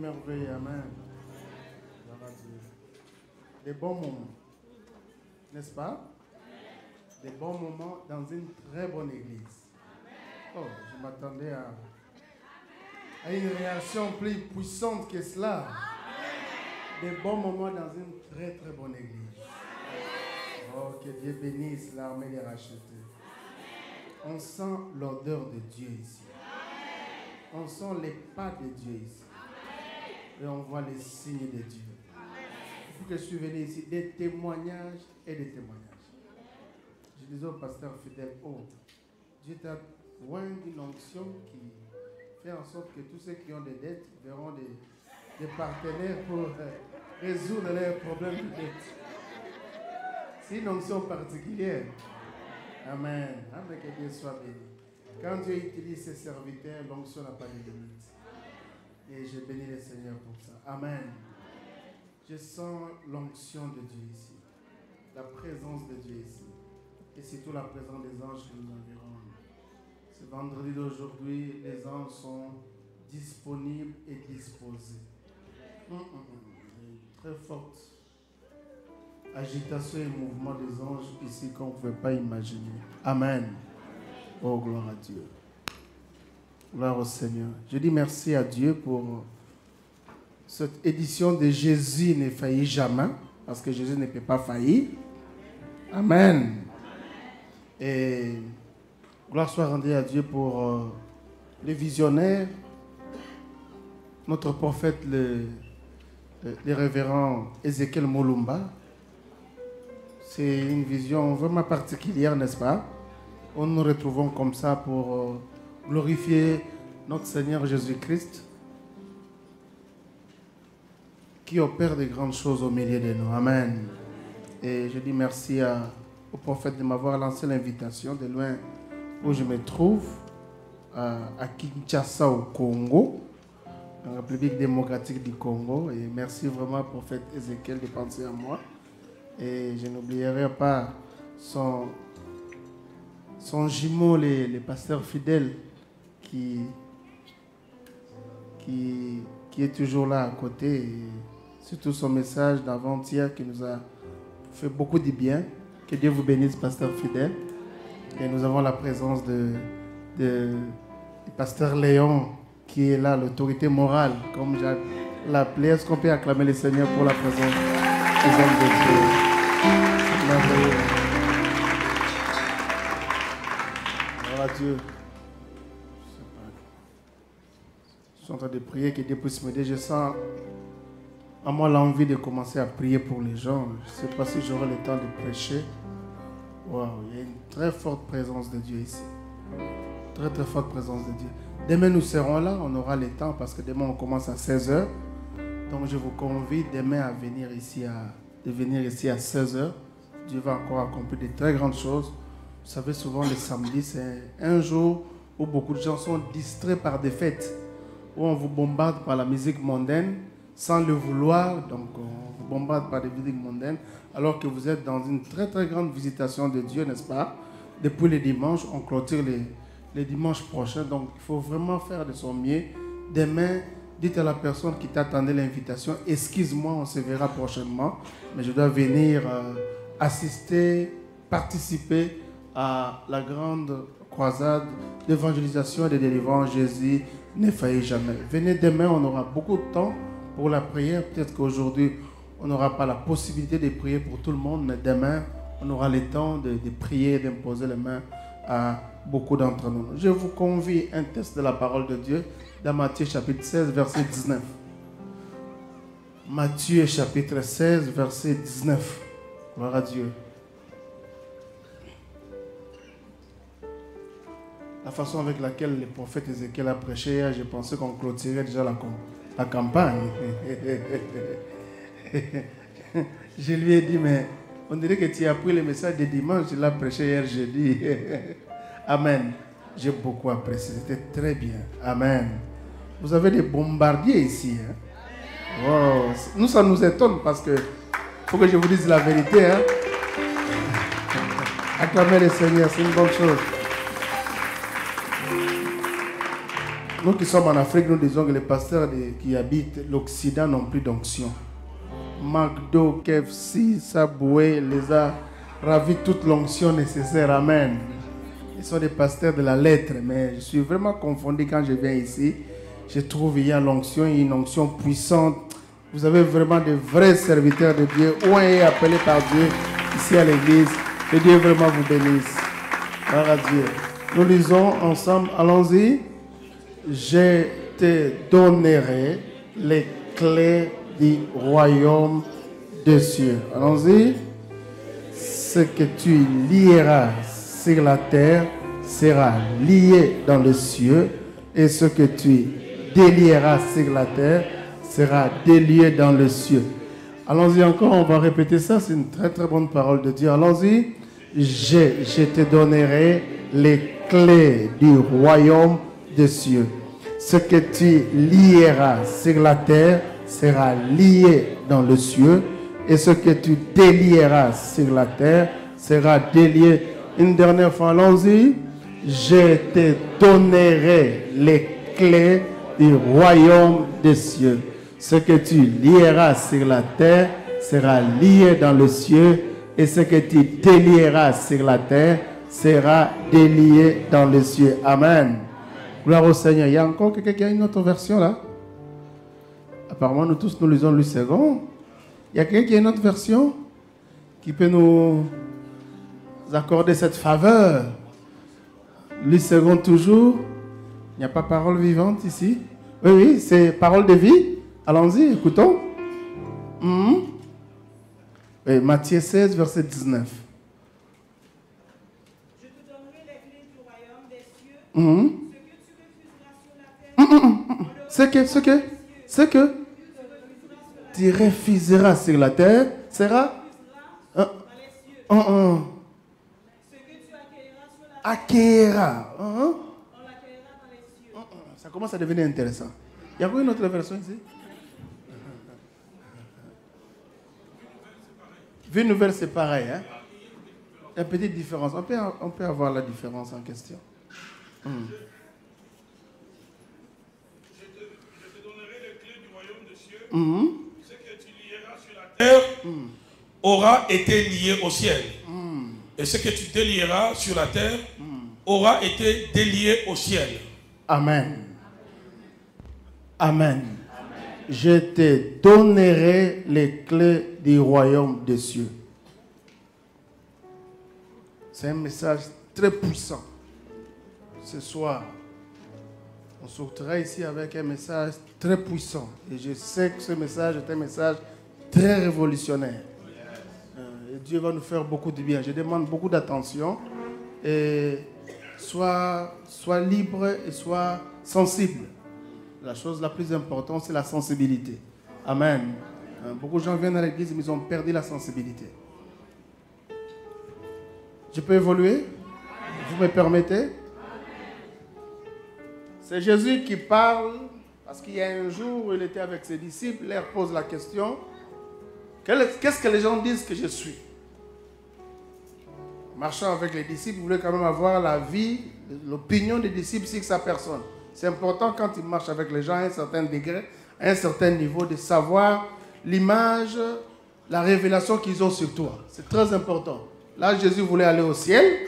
merveille. Amen. Gloire à Dieu. Des bons moments. N'est-ce pas? Des bons moments dans une très bonne église. Oh, je m'attendais à une réaction plus puissante que cela. Des bons moments dans une très très bonne église. Oh, que Dieu bénisse l'armée des rachetés. On sent l'odeur de Dieu ici. On sent les pas de Dieu ici. Et on voit les signes de Dieu. Depuis que je suis venu ici, des témoignages et des témoignages. Je disais au pasteur fidèle, oh, Dieu t'a loin d'une onction qui fait en sorte que tous ceux qui ont des dettes verront des partenaires pour résoudre leurs problèmes de dette. C'est une onction particulière. Amen. Amen, que Dieu soit béni. Quand Dieu utilise ses serviteurs, l'onction n'a pas de limite. Et je bénis le Seigneur pour ça. Amen. Je sens l'onction de Dieu ici. La présence de Dieu ici. Et surtout la présence des anges qui nous environnent. Ce vendredi d'aujourd'hui, les anges sont disponibles et disposés. Très forte agitation et mouvement des anges ici qu'on ne pouvait pas imaginer. Amen. Oh, gloire à Dieu. Gloire au Seigneur. Je dis merci à Dieu pour cette édition de Jésus ne faillit jamais, parce que Jésus ne peut pas faillir. Amen. Et gloire soit rendue à Dieu pour les visionnaires, notre prophète, le révérend Ézéchiel Molumba. C'est une vision vraiment particulière, n'est-ce pas? Où nous nous retrouvons comme ça pour glorifier notre Seigneur Jésus-Christ qui opère de grandes choses au milieu de nous. Amen. Et je dis merci au prophète de m'avoir lancé l'invitation de loin où je me trouve, à Kinshasa au Congo, en République démocratique du Congo. Et merci vraiment, prophète Ézéchiel, de penser à moi. Et je n'oublierai pas son jumeau, les pasteurs fidèles, qui est toujours là à côté. Et surtout son message d'avant-hier qui nous a fait beaucoup de bien. Que Dieu vous bénisse, pasteur fidèle. Et nous avons la présence du pasteur Léon qui est là, l'autorité morale, comme j'ai l'appelé. Est-ce qu'on peut acclamer le Seigneur pour la présence des hommes de Dieu? C'est merveilleux. Gloire à Dieu. Je suis en train de prier que Dieu puisse m'aider. Je sens à moi l'envie de commencer à prier pour les gens. Je ne sais pas si j'aurai le temps de prêcher. Wow, il y a une très forte présence de Dieu ici. Très très forte présence de Dieu. Demain nous serons là, on aura le temps parce que demain on commence à 16h. Donc je vous convie demain à venir ici à 16h. Dieu va encore accomplir de très grandes choses. Vous savez, souvent le samedi, c'est un jour où beaucoup de gens sont distraits par des fêtes, où on vous bombarde par la musique mondaine sans le vouloir. Donc on vous bombarde par des musiques mondaines alors que vous êtes dans une très très grande visitation de Dieu, n'est-ce pas? Depuis les dimanches, on clôture les dimanches prochains. Donc il faut vraiment faire de son mieux. Demain, dites à la personne qui t'attendait l'invitation, excuse-moi, on se verra prochainement, mais je dois venir assister, participer à la grande croisade d'évangélisation et de délivrance. Jésus ne faillit jamais. Venez demain, on aura beaucoup de temps pour la prière. Peut-être qu'aujourd'hui, on n'aura pas la possibilité de prier pour tout le monde, mais demain, on aura le temps de prier, d'imposer les mains à beaucoup d'entre nous. Je vous convie à un texte de la parole de Dieu dans Matthieu chapitre 16, verset 19. Matthieu chapitre 16, verset 19. Gloire à Dieu. La façon avec laquelle le prophète Ézéchiel a prêché, j'ai pensé qu'on clôturait déjà la campagne. Je lui ai dit, mais on dirait que tu as pris le message de dimanche, tu l'as prêché hier jeudi. Amen. J'ai beaucoup apprécié, c'était très bien. Amen. Vous avez des bombardiers ici. Hein? Wow. Nous, ça nous étonne parce que faut que je vous dise la vérité. Hein? Acclamez le Seigneur, c'est une bonne chose. Nous qui sommes en Afrique, nous disons que les pasteurs qui habitent l'Occident n'ont plus d'onction. McDo, KFC, Subway les a ravis toute l'onction nécessaire. Amen. Ils sont des pasteurs de la lettre, mais je suis vraiment confondu quand je viens ici. Je trouve qu'il y a l'onction, une onction puissante. Vous avez vraiment de vrais serviteurs de Dieu, ou est appelé par Dieu ici à l'église. Que Dieu vraiment vous bénisse. Gloire à Dieu. Nous lisons ensemble, allons-y. Je te donnerai les clés du royaume des cieux. Allons-y. Ce que tu lieras sur la terre sera lié dans les cieux, et ce que tu délieras sur la terre sera délié dans les cieux. Allons-y encore, on va répéter ça, c'est une très très bonne parole de Dieu. Allons-y. Je te donnerai les clés du royaume des cieux. Ce que tu lieras sur la terre sera lié dans les cieux, et ce que tu délieras sur la terre sera délié. Une dernière fois, allons-y. Je te donnerai les clés du royaume des cieux. Ce que tu lieras sur la terre sera lié dans les cieux, et ce que tu délieras sur la terre sera délié dans les cieux. Amen. Gloire au Seigneur. Il y a encore quelqu'un qui a une autre version là? Apparemment, nous tous, nous lisons le second. Il y a quelqu'un qui a une autre version qui peut nous accorder cette faveur? Le second toujours. Il n'y a pas parole vivante ici? Oui, oui, c'est parole de vie. Allons-y, écoutons. Oui, Matthieu 16, verset 19. Je te donnerai les clés du royaume des cieux. Ce que tu refuseras sur la terre. Ce que tu refuseras sur la terre sera dans les cieux. Ce que tu accueilleras sur la terre. Acquérera. On l'accueillera dans les cieux. Ça commence à devenir intéressant. Il y a quoi une autre version ici? Vie nouvelle, c'est pareil. Hein? Il y a une petite différence. On peut avoir la différence en question. Je te donnerai les clés du royaume des cieux. Ce que tu lieras sur la terre aura été lié au ciel. Et ce que tu délieras sur la terre aura été délié au ciel. Amen. Amen. Je te donnerai les clés du royaume des cieux. C'est un message très puissant. Ce soir, on sortira ici avec un message très puissant. Et je sais que ce message est un message très révolutionnaire. Et Dieu va nous faire beaucoup de bien. Je demande beaucoup d'attention. Et sois libre et sois sensible. La chose la plus importante, c'est la sensibilité. Amen. Beaucoup de gens viennent à l'église, mais ils ont perdu la sensibilité. Je peux évoluer? Vous me permettez? C'est Jésus qui parle, parce qu'il y a un jour où il était avec ses disciples, il leur pose la question, qu'est-ce que les gens disent que je suis? Marchant avec les disciples, il voulait quand même avoir la vie, l'opinion des disciples sur sa personne. C'est important quand il marche avec les gens à un certain degré, à un certain niveau, de savoir l'image, la révélation qu'ils ont sur toi. C'est très important. Là, Jésus voulait aller au ciel.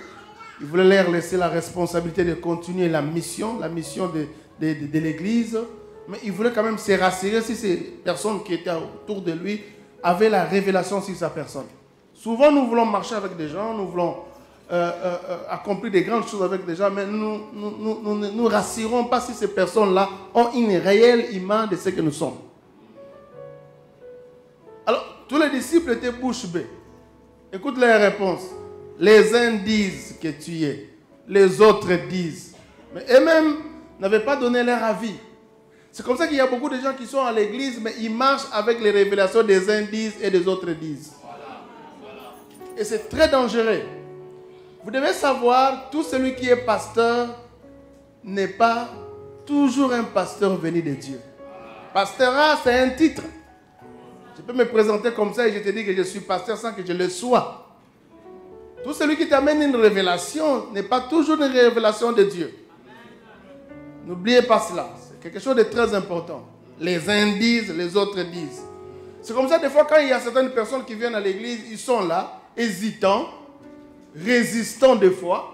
Il voulait leur laisser la responsabilité de continuer la mission de l'Église. Mais il voulait quand même se rassurer si ces personnes qui étaient autour de lui avaient la révélation sur sa personne. Souvent, nous voulons marcher avec des gens, nous voulons accomplir des grandes choses avec des gens, mais nous ne nous rassurons pas si ces personnes-là ont une réelle image de ce que nous sommes. Alors, tous les disciples étaient bouche bée. Écoute les réponses. Les uns disent que tu es, les autres disent. Mais eux-mêmes n'avaient pas donné leur avis. C'est comme ça qu'il y a beaucoup de gens qui sont à l'église, mais ils marchent avec les révélations des uns disent et des autres disent. Et c'est très dangereux. Vous devez savoir, tout celui qui est pasteur n'est pas toujours un pasteur venu de Dieu. Pastorat, c'est un titre. Je peux me présenter comme ça et je te dis que je suis pasteur sans que je le sois. Tout celui qui t'amène une révélation n'est pas toujours une révélation de Dieu. N'oubliez pas cela. C'est quelque chose de très important. Les uns disent, les autres disent. C'est comme ça, des fois, quand il y a certaines personnes qui viennent à l'église, ils sont là, hésitants, résistants des fois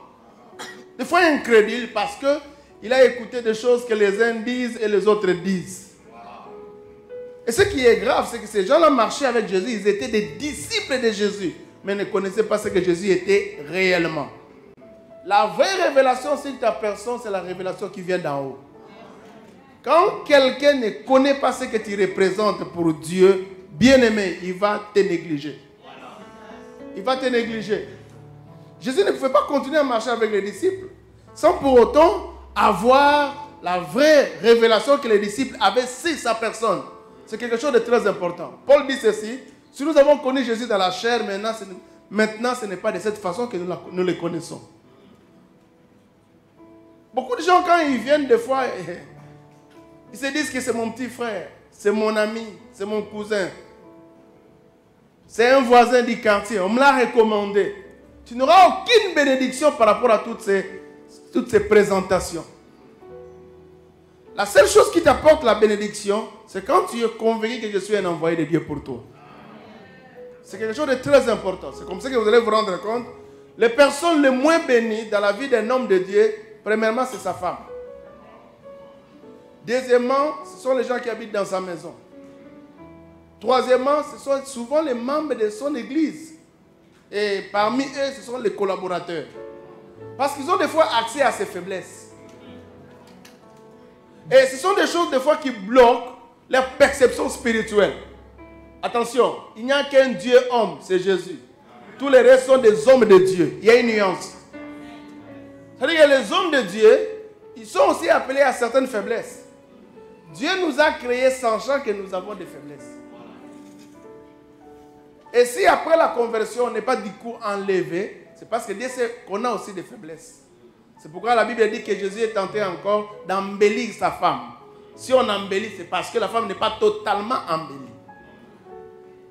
incrédules parce qu'il a écouté des choses que les uns disent et les autres disent. Et ce qui est grave, c'est que ces gens-là marchaient avec Jésus, ils étaient des disciples de Jésus, mais ne connaissaient pas ce que Jésus était réellement. La vraie révélation sur ta personne, c'est la révélation qui vient d'en haut. Quand quelqu'un ne connaît pas ce que tu représentes pour Dieu, bien-aimé, il va te négliger. Il va te négliger. Jésus ne pouvait pas continuer à marcher avec les disciples sans pour autant avoir la vraie révélation que les disciples avaient sur sa personne. C'est quelque chose de très important. Paul dit ceci, si nous avons connu Jésus dans la chair, maintenant ce n'est pas de cette façon que nous le connaissons. Beaucoup de gens, quand ils viennent, des fois, ils se disent que c'est mon petit frère, c'est mon ami, c'est mon cousin. C'est un voisin du quartier, on me l'a recommandé. Tu n'auras aucune bénédiction par rapport à toutes ces présentations. La seule chose qui t'apporte la bénédiction, c'est quand tu es convaincu que je suis un envoyé de Dieu pour toi. C'est quelque chose de très important. C'est comme ça que vous allez vous rendre compte. Les personnes les moins bénies dans la vie d'un homme de Dieu, premièrement, c'est sa femme. Deuxièmement, ce sont les gens qui habitent dans sa maison. Troisièmement, ce sont souvent les membres de son église. Et parmi eux, ce sont les collaborateurs. Parce qu'ils ont des fois accès à ses faiblesses. Et ce sont des choses des fois qui bloquent leur perception spirituelle. Attention, il n'y a qu'un Dieu homme, c'est Jésus. Tous les restes sont des hommes de Dieu. Il y a une nuance. C'est-à-dire que les hommes de Dieu, ils sont aussi appelés à certaines faiblesses. Dieu nous a créés sachant que nous avons des faiblesses. Et si après la conversion, on n'est pas du coup enlevé, c'est parce que Dieu sait qu'on a aussi des faiblesses. C'est pourquoi la Bible dit que Jésus est tenté encore d'embellir sa femme. Si on embellit, c'est parce que la femme n'est pas totalement embellie.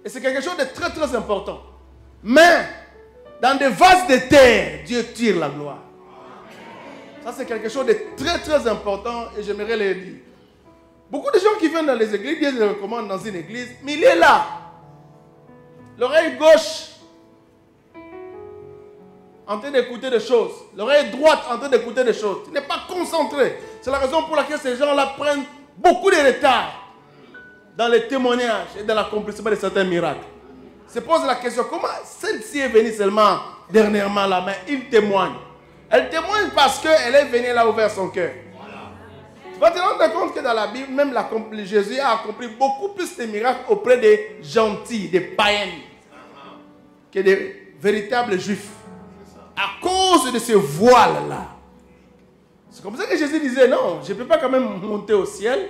Et c'est quelque chose de très très important. Mais, dans des vases de terre, Dieu tire la gloire. Ça, c'est quelque chose de très très important et j'aimerais le dire. Beaucoup de gens qui viennent dans les églises, Dieu les recommande dans une église, mais il est là. L'oreille gauche en train d'écouter des choses. L'oreille droite en train d'écouter des choses. Tu n'es pas concentré. C'est la raison pour laquelle ces gens-là prennent beaucoup de retard dans les témoignages et dans l'accomplissement de certains miracles. Se pose la question, comment celle-ci est venue seulement dernièrement là, mais il témoigne. Elle témoigne parce qu'elle est venue là ouvert son cœur. Tu vas te rendre compte que dans la Bible, même Jésus a accompli beaucoup plus de miracles auprès des gentils, des païens, que des véritables juifs. À cause de ce voile-là. C'est comme ça que Jésus disait, non, je ne peux pas quand même monter au ciel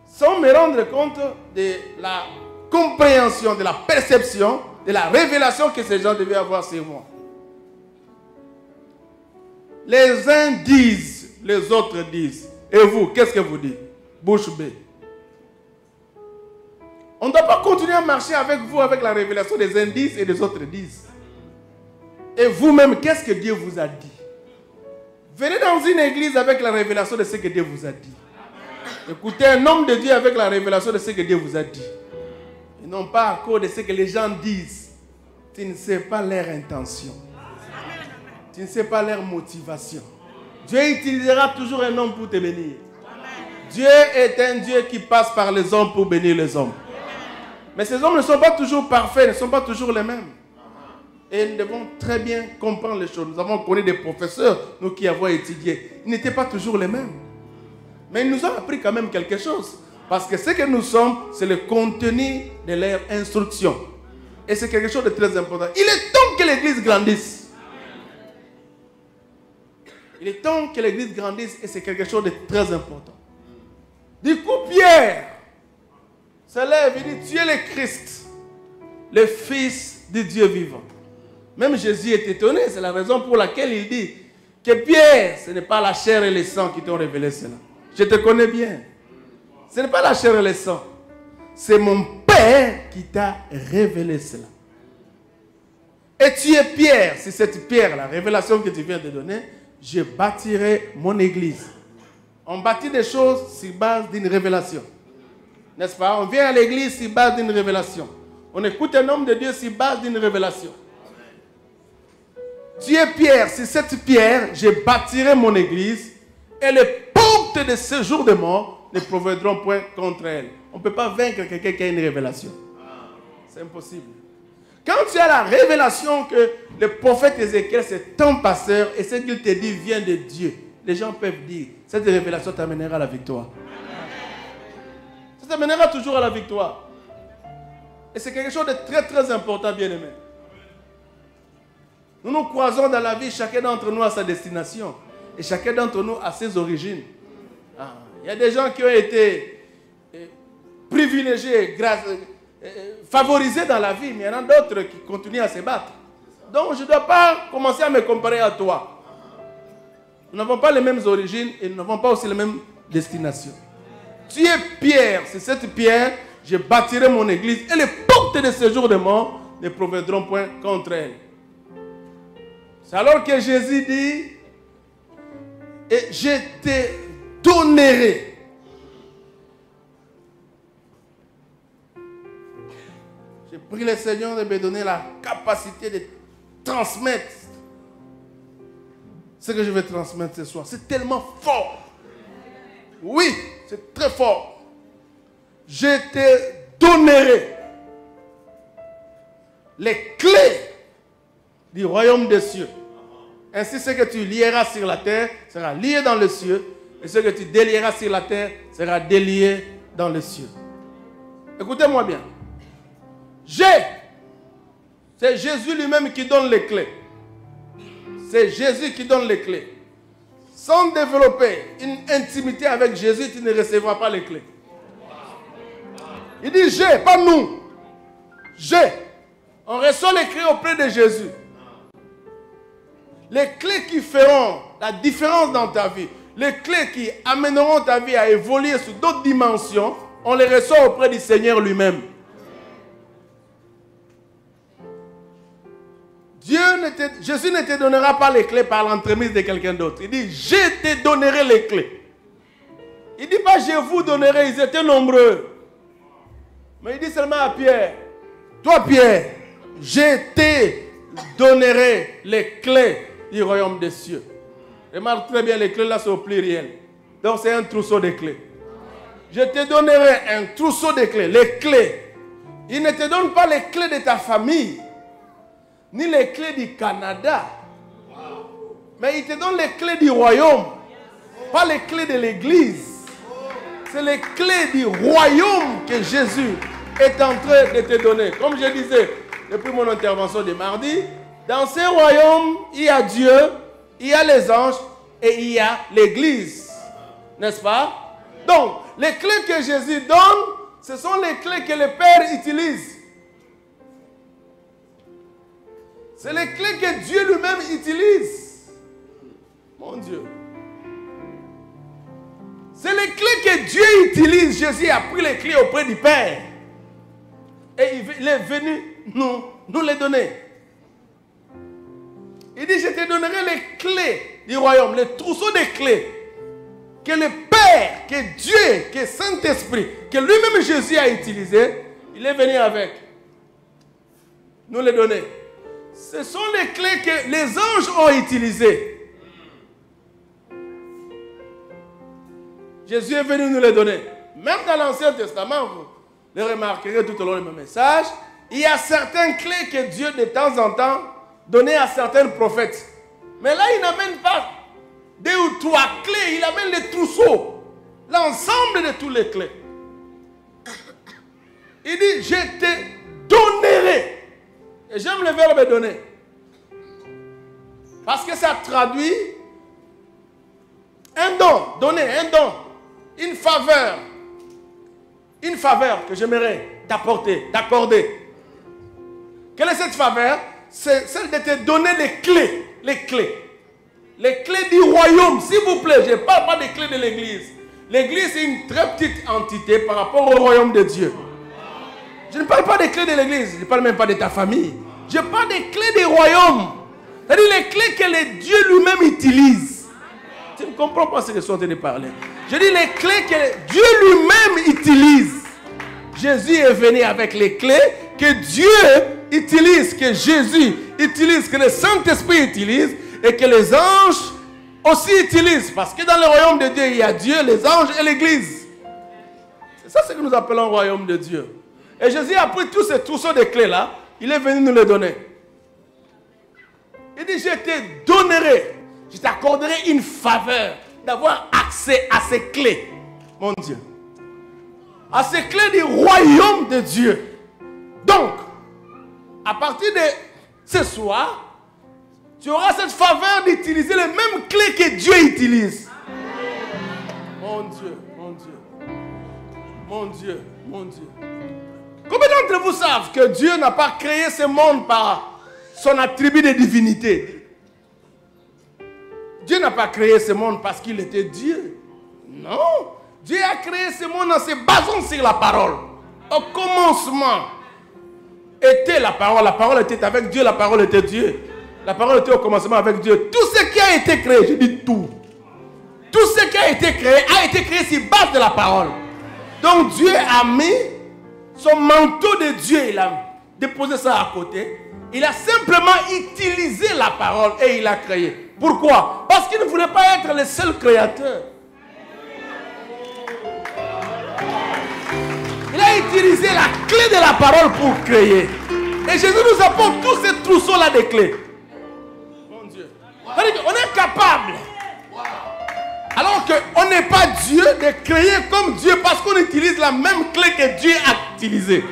sans me rendre compte de la compréhension, de la perception, de la révélation que ces gens devaient avoir sur moi. Les uns disent, les autres disent. Et vous, qu'est-ce que vous dites? Bouche bée. On ne doit pas continuer à marcher avec vous avec la révélation des uns disent et des autres disent. Et vous-même, qu'est-ce que Dieu vous a dit? Venez dans une église avec la révélation de ce que Dieu vous a dit. Écoutez un homme de Dieu avec la révélation de ce que Dieu vous a dit. Et non pas à cause de ce que les gens disent. Tu ne sais pas leur intention. Tu ne sais pas leur motivation. Dieu utilisera toujours un homme pour te bénir. Dieu est un Dieu qui passe par les hommes pour bénir les hommes. Mais ces hommes ne sont pas toujours parfaits, ne sont pas toujours les mêmes. Et nous devons très bien comprendre les choses. Nous avons connu des professeurs, nous qui avons étudié. Ils n'étaient pas toujours les mêmes. Mais ils nous ont appris quand même quelque chose. Parce que ce que nous sommes, c'est le contenu de leur instruction. Et c'est quelque chose de très important. Il est temps que l'Église grandisse. Il est temps que l'Église grandisse et c'est quelque chose de très important. Du coup, Pierre se lève et dit, tu es le Christ, le Fils de Dieu vivant. Même Jésus est étonné, c'est la raison pour laquelle il dit que Pierre, ce n'est pas la chair et le sang qui t'ont révélé cela. Je te connais bien. Ce n'est pas la chair et le sang. C'est mon Père qui t'a révélé cela. Et tu es Pierre. C'est cette pierre, la révélation que tu viens de donner, je bâtirai mon église. On bâtit des choses sur base d'une révélation. N'est-ce pas? On vient à l'église sur base d'une révélation. On écoute un homme de Dieu sur base d'une révélation. Tu es pierre. Sur cette pierre, je bâtirai mon église et les portes de ce jour de mort ne proviendront point contre elle. On ne peut pas vaincre quelqu'un qui a une révélation. C'est impossible. Quand tu as la révélation que le prophète Ézéchiel, c'est ton pasteur et ce qu'il te dit vient de Dieu, les gens peuvent dire, cette révélation t'amènera à la victoire. Ça t'amènera toujours à la victoire. Et c'est quelque chose de très très important, bien-aimé. Nous nous croisons dans la vie, chacun d'entre nous a sa destination. Et chacun d'entre nous a ses origines. Il y a des gens qui ont été privilégiés, favorisés dans la vie, mais il y en a d'autres qui continuent à se battre. Donc je ne dois pas commencer à me comparer à toi. Nous n'avons pas les mêmes origines et nous n'avons pas aussi les mêmes destinations. Tu es pierre, c'est cette pierre, je bâtirai mon église et les portes de ce jour de mort ne proviendront point contre elle. C'est alors que Jésus dit, et je te donnerai. J'ai prié le Seigneur de me donner la capacité de transmettre ce que je vais transmettre ce soir. C'est tellement fort. Oui, c'est très fort. Je te donnerai les clés du royaume des cieux. Ainsi, ce que tu lieras sur la terre sera lié dans les cieux. Et ce que tu délieras sur la terre sera délié dans les cieux. Écoutez-moi bien. C'est Jésus lui-même qui donne les clés. C'est Jésus qui donne les clés. Sans développer une intimité avec Jésus, tu ne recevras pas les clés. Il dit j'ai, pas nous. J'ai. On reçoit les clés auprès de Jésus. Les clés qui feront la différence dans ta vie, les clés qui amèneront ta vie à évoluer sur d'autres dimensions, on les reçoit auprès du Seigneur lui-même. Jésus ne te donnera pas les clés par l'entremise de quelqu'un d'autre. Il dit, je te donnerai les clés. Il ne dit pas, je vous donnerai, ils étaient nombreux. Mais il dit seulement à Pierre, toi Pierre, je te donnerai les clés du royaume des cieux. Remarque très bien, les clés là sont au pluriel. Donc c'est un trousseau de clés. Je te donnerai un trousseau de clés, les clés. Il ne te donne pas les clés de ta famille, ni les clés du Canada. Mais il te donne les clés du royaume, pas les clés de l'église. C'est les clés du royaume que Jésus est en train de te donner. Comme je disais depuis mon intervention de mardi, dans ce royaume, il y a Dieu, il y a les anges et il y a l'église. N'est-ce pas? Donc, les clés que Jésus donne, ce sont les clés que le Père utilise. C'est les clés que Dieu lui-même utilise. Mon Dieu. C'est les clés que Dieu utilise. Jésus a pris les clés auprès du Père. Et il est venu nous les donner. Il dit, je te donnerai les clés du royaume, les trousseaux de clés que le Père, que Dieu, que Saint-Esprit, que lui-même Jésus a utilisé. Il est venu avec. Nous les donner. Ce sont les clés que les anges ont utilisées. Jésus est venu nous les donner. Même dans l'Ancien Testament, vous le remarquerez tout au long de mon message, il y a certaines clés que Dieu de temps en temps donnait à certains prophètes. Mais là, il n'amène pas 2 ou 3 clés, il amène les trousseaux, l'ensemble de toutes les clés. Il dit, je te donnerai. Et j'aime le verbe donner. Parce que ça traduit un don, donner, un don, une faveur. Une faveur que j'aimerais t'apporter, t'accorder. Quelle est cette faveur? C'est celle de te donner les clés. Les clés. Les clés du royaume, s'il vous plaît. Je ne parle pas des clés de l'église. L'église est une très petite entité par rapport au royaume de Dieu. Je ne parle pas des clés de l'église. Je ne parle même pas de ta famille. Je parle des clés du royaume. C'est-à-dire les clés que le Dieu lui-même utilise. Tu ne comprends pas ce que je suis en train de parler. Je dis les clés que Dieu lui-même utilise. Jésus est venu avec les clés que Dieu utilise, que Jésus utilise, que le Saint-Esprit utilise et que les anges aussi utilisent. Parce que dans le royaume de Dieu, il y a Dieu, les anges et l'Église. C'est ça ce que nous appelons le royaume de Dieu. Et Jésus a pris tous ces trousseaux de clés-là, il est venu nous les donner. Il dit, je te donnerai, je t'accorderai une faveur d'avoir accès à ces clés, mon Dieu. À ces clés du royaume de Dieu. Donc, à partir de ce soir, tu auras cette faveur d'utiliser les mêmes clés que Dieu utilise. Mon Dieu, mon Dieu, mon Dieu, mon Dieu. Combien d'entre vous savent que Dieu n'a pas créé ce monde par son attribut de divinité? Dieu n'a pas créé ce monde parce qu'il était Dieu. Non. Dieu a créé ce monde en se basant sur la parole. Au commencement était la parole. La parole était avec Dieu, la parole était Dieu. La parole était au commencement avec Dieu. Tout ce qui a été créé, je dis tout. Tout ce qui a été créé sur base de la parole. Donc Dieu a mis son manteau de Dieu, il a déposé ça à côté. Il a simplement utilisé la parole et il a créé. Pourquoi? Parce qu'il ne voulait pas être le seul créateur. Il a utilisé la clé de la parole pour créer. Et Jésus nous apporte tous ces trousseaux-là de clés. Mon Dieu. On est capable. Alors qu'on n'est pas Dieu de créer comme Dieu parce qu'on utilise la même clé que Dieu a utilisée.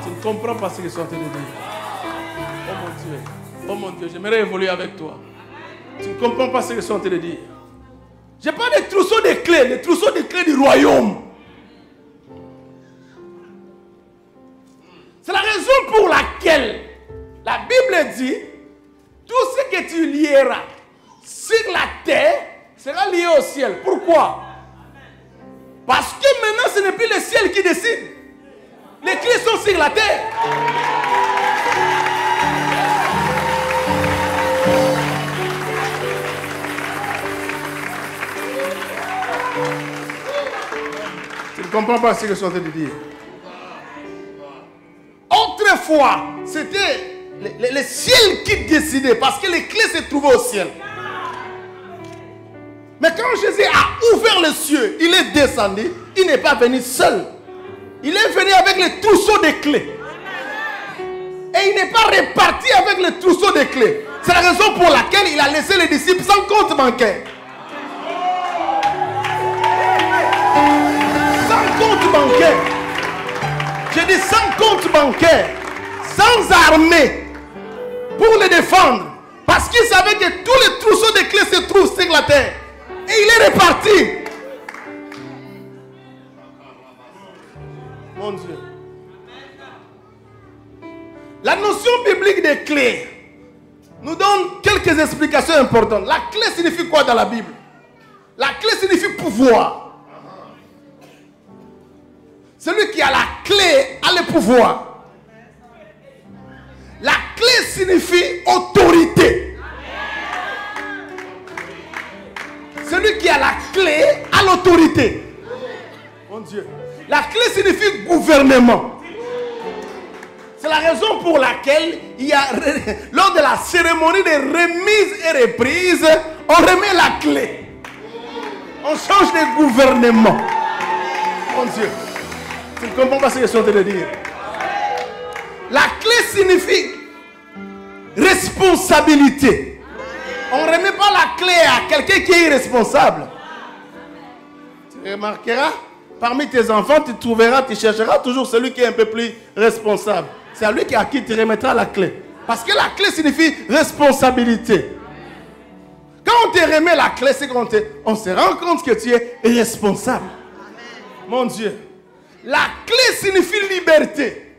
Tu ne comprends pas ce que je suis en train de dire. Oh mon Dieu. Oh mon Dieu, j'aimerais évoluer avec toi. Tu ne comprends pas ce que je suis en train de dire. Je parle des trousseaux de clés, les trousseaux de clés du royaume. C'est la raison pour laquelle la Bible dit tout ce que tu lieras sur la terre sera lié au ciel. Pourquoi? Parce que maintenant ce n'est plus le ciel qui décide. Les clés sont sur la terre. Tu ne comprends pas ce que je suis en train de dire. Autrefois, c'était le ciel qui décidait parce que les clés se trouvaient au ciel. Mais quand Jésus a ouvert les cieux, il est descendu, il n'est pas venu seul. Il est venu avec les trousseaux de clés. Et il n'est pas reparti avec les trousseaux de clés. C'est la raison pour laquelle il a laissé les disciples sans compte bancaire. Sans compte bancaire. Je dis sans compte bancaire. Sans armée. Pour les défendre. Parce qu'il savait que tous les trousseaux de clés se trouvent sur la terre. Et il est reparti. Mon Dieu. La notion biblique des clés nous donne quelques explications importantes. La clé signifie quoi dans la Bible? La clé signifie pouvoir. Celui qui a la clé a le pouvoir. La clé signifie autorité. Celui qui a la clé a l'autorité. Mon Dieu. La clé signifie gouvernement. C'est la raison pour laquelle il y a, lors de la cérémonie de remise et reprise, on remet la clé. On change de gouvernement. Mon Dieu. Tu ne comprends pas ce que je suis en train de dire. La clé signifie responsabilité. On ne remet pas la clé à quelqu'un qui est irresponsable. Tu remarqueras, parmi tes enfants, tu trouveras, tu chercheras toujours celui qui est un peu plus responsable. C'est à lui à qui tu remettras la clé. Parce que la clé signifie responsabilité. Quand on te remet la clé, c'est qu'on se rend compte que tu es responsable. Mon Dieu. La clé signifie liberté.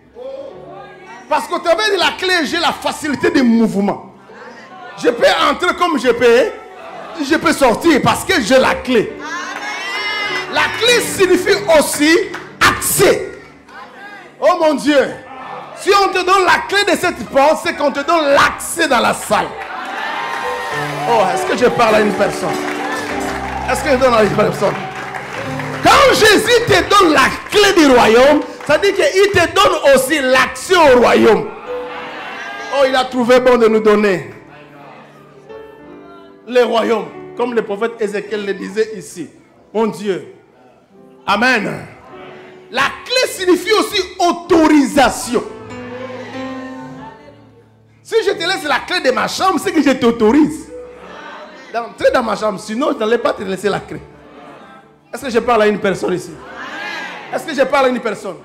Parce qu'au travers de la clé, j'ai la facilité de mouvement. Je peux entrer comme je peux sortir parce que j'ai la clé. La clé signifie aussi accès. Oh mon Dieu. Si on te donne la clé de cette porte, c'est qu'on te donne l'accès dans la salle. Oh, est-ce que je parle à une personne? Est-ce que je donne à la personne? Quand Jésus te donne la clé du royaume, ça dit qu'il te donne aussi l'accès au royaume. Oh, il a trouvé bon de nous donner le royaume, comme le prophète Ézéchiel le disait ici. Mon Dieu. Amen. La clé signifie aussi autorisation. Si je te laisse la clé de ma chambre, c'est que je t'autorise d'entrer dans ma chambre. Sinon, je n'allais pas te laisser la clé. Est-ce que je parle à une personne ici? Est-ce que je parle à une personne?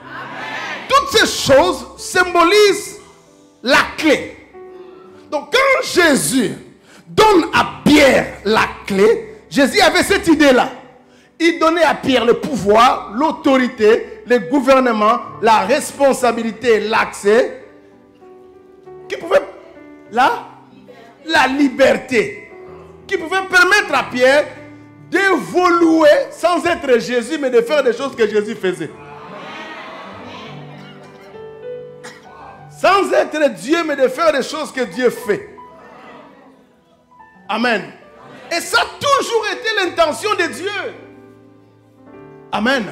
Toutes ces choses symbolisent la clé. Donc quand Jésus donne à Pierre la clé, Jésus avait cette idée-là. Il donnait à Pierre le pouvoir, l'autorité, le gouvernement, la responsabilité, l'accès, qui pouvait la liberté, qui pouvait permettre à Pierre d'évoluer sans être Jésus, mais de faire des choses que Jésus faisait. Sans être Dieu, mais de faire des choses que Dieu fait. Amen. Et ça a toujours été l'intention de Dieu. Amen.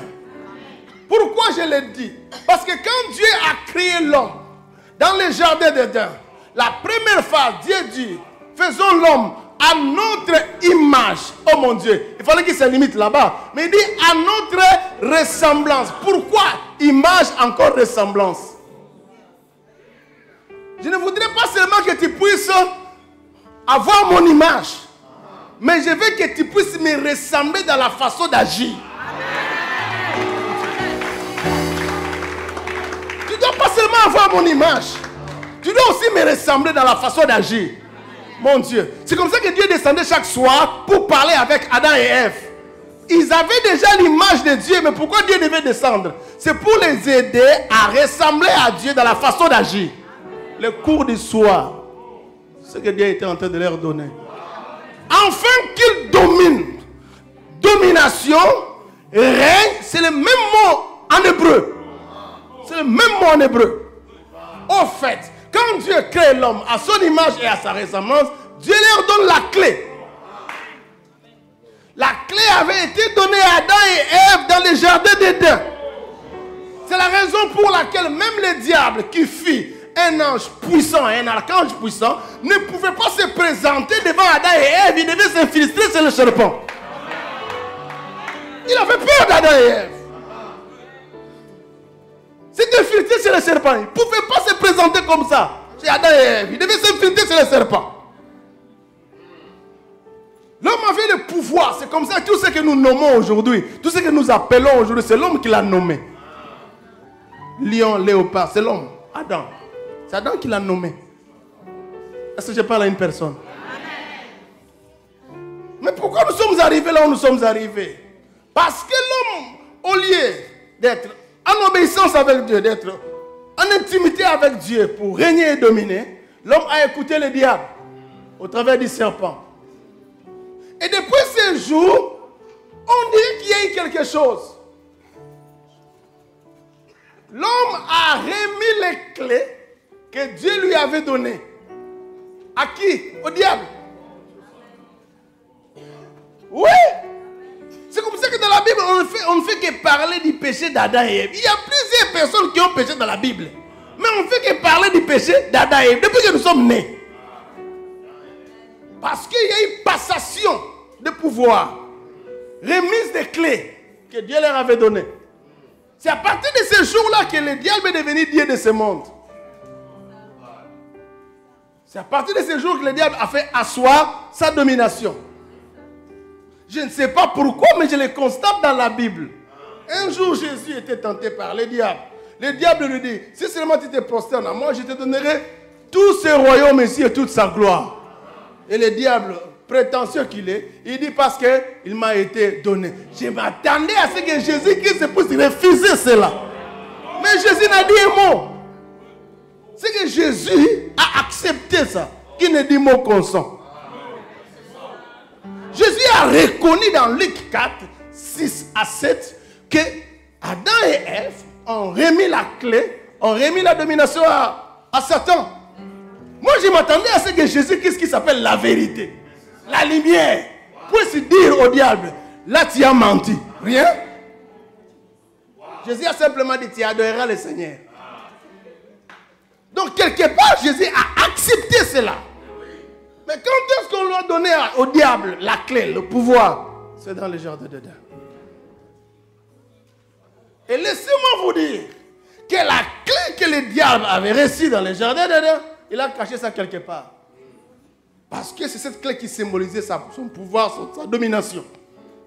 Pourquoi je le dis? Parce que quand Dieu a créé l'homme dans le jardin d'Éden, la première phase, Dieu dit, faisons l'homme à notre image. Oh mon Dieu, il fallait qu'il se limite là-bas. Mais il dit à notre ressemblance. Pourquoi image encore ressemblance? Je ne voudrais pas seulement que tu puisses avoir mon image, mais je veux que tu puisses me ressembler dans la façon d'agir. Tu ne dois pas seulement avoir mon image, tu dois aussi me ressembler dans la façon d'agir. Mon Dieu, c'est comme ça que Dieu descendait chaque soir pour parler avec Adam et Ève. Ils avaient déjà l'image de Dieu, mais pourquoi Dieu devait descendre? C'est pour les aider à ressembler à Dieu dans la façon d'agir. Le cours du soir, ce que Dieu était en train de leur donner. Enfin qu'ils dominent. Domination, règne, c'est le même mot en hébreu. C'est le même mot en hébreu. Au fait, quand Dieu crée l'homme à son image et à sa ressemblance, Dieu leur donne la clé. La clé avait été donnée à Adam et Ève dans le jardin d'Éden. C'est la raison pour laquelle même le diable qui fit un ange puissant, un archange puissant, ne pouvait pas se présenter devant Adam et Ève. Il devait s'infiltrer sur le serpent. Il avait peur d'Adam et Ève. S'est infiltré sur le serpent. Il ne pouvait pas se présenter comme ça chez Adam et Ève. Il devait s'infiltrer sur le serpent. L'homme avait le pouvoir. C'est comme ça que tout ce que nous nommons aujourd'hui, tout ce que nous appelons aujourd'hui, c'est l'homme qui l'a nommé. Lion, léopard, c'est l'homme, Adam. C'est Adam qui l'a nommé. Est-ce que je parle à une personne? Mais pourquoi nous sommes arrivés là où nous sommes arrivés? Parce que l'homme, au lieu d'être en obéissance avec Dieu, d'être en intimité avec Dieu pour régner et dominer, l'homme a écouté le diable au travers du serpent. Et depuis ce jour, on dirait qu'il y a eu quelque chose. L'homme a remis les clés que Dieu lui avait données. À qui? Au diable. Oui. C'est comme ça que dans la Bible, on ne fait que parler du péché d'Adam et Ève. Il y a plusieurs personnes qui ont péché dans la Bible. Mais on ne fait que parler du péché d'Adam et Ève depuis que nous sommes nés. Parce qu'il y a une passation de pouvoir. Remise des clés que Dieu leur avait données. C'est à partir de ce jour-là que le diable est devenu Dieu de ce monde. C'est à partir de ce jour que le diable a fait asseoir sa domination. Je ne sais pas pourquoi, mais je le constate dans la Bible. Un jour, Jésus était tenté par le diable. Le diable lui dit, si seulement tu te prosternes à moi, je te donnerai tout ce royaume ici et toute sa gloire. Et le diable, prétentieux qu'il est, il dit parce qu'il m'a été donné. Je m'attendais à ce que Jésus-Christ puisse refuser cela. Mais Jésus n'a dit un mot. C'est que Jésus a accepté ça. Qui ne dit mot consent. Jésus a reconnu dans Luc 4, 6 à 7 que Adam et Ève ont remis la clé, ont remis la domination à Satan. Moi, je m'attendais à ce que Jésus, qu'est-ce qui s'appelle la vérité, la lumière, puisse dire au diable, là tu as menti. Rien. Jésus a simplement dit, tu adoreras le Seigneur. Donc quelque part, Jésus a accepté cela. Mais quand est-ce qu'on lui a donné au diable la clé, le pouvoir? C'est dans le jardin d'Éden. Et laissez-moi vous dire que la clé que le diable avait reçue dans le jardin d'Éden, il a caché ça quelque part. Parce que c'est cette clé qui symbolisait son pouvoir, sa domination.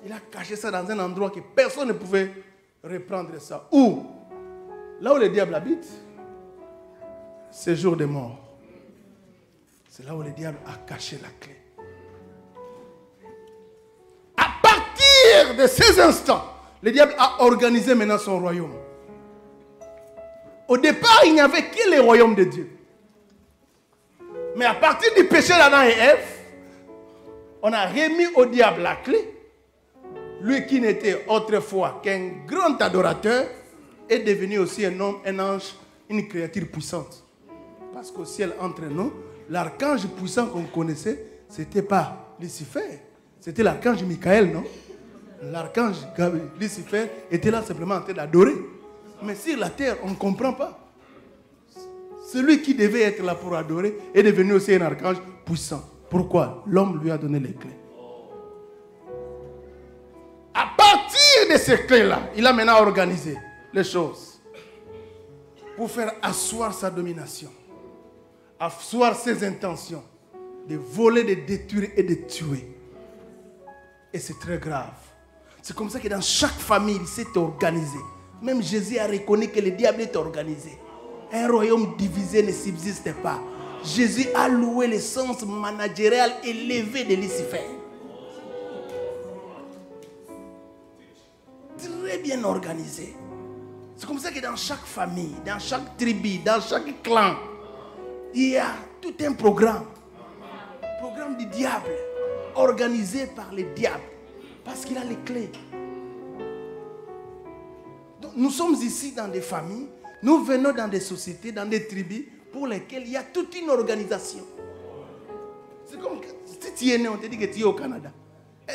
Il a caché ça dans un endroit que personne ne pouvait reprendre ça. Où? Là où le diable habite, c'est jour des morts. C'est là où le diable a caché la clé. À partir de ces instants, le diable a organisé maintenant son royaume. Au départ, il n'y avait que le royaume de Dieu. Mais à partir du péché d'Adam et Ève, on a remis au diable la clé. Lui qui n'était autrefois qu'un grand adorateur est devenu aussi un homme, un ange, une créature puissante. Parce qu'au ciel entre nous, l'archange puissant qu'on connaissait, ce n'était pas Lucifer, c'était l'archange Michael, non? L'archange Lucifer était là simplement en train d'adorer. Mais sur la terre, on ne comprend pas. Celui qui devait être là pour adorer est devenu aussi un archange puissant. Pourquoi? L'homme lui a donné les clés. À partir de ces clés-là, il a maintenant organisé les choses pour faire asseoir sa domination, asseoir ses intentions de voler, de détruire et de tuer. Et c'est très grave. C'est comme ça que dans chaque famille, il s'est organisé. Même Jésus a reconnu que le diable est organisé. Un royaume divisé ne subsiste pas. Jésus a loué le sens managérial élevé de Lucifer. Très bien organisé. C'est comme ça que dans chaque famille, dans chaque tribu, dans chaque clan, il y a tout un programme. Programme du diable, organisé par le diable. Parce qu'il a les clés. Donc, nous sommes ici dans des familles. Nous venons dans des sociétés, dans des tribus pour lesquelles il y a toute une organisation. C'est comme si tu es né, on te dit que tu es au Canada.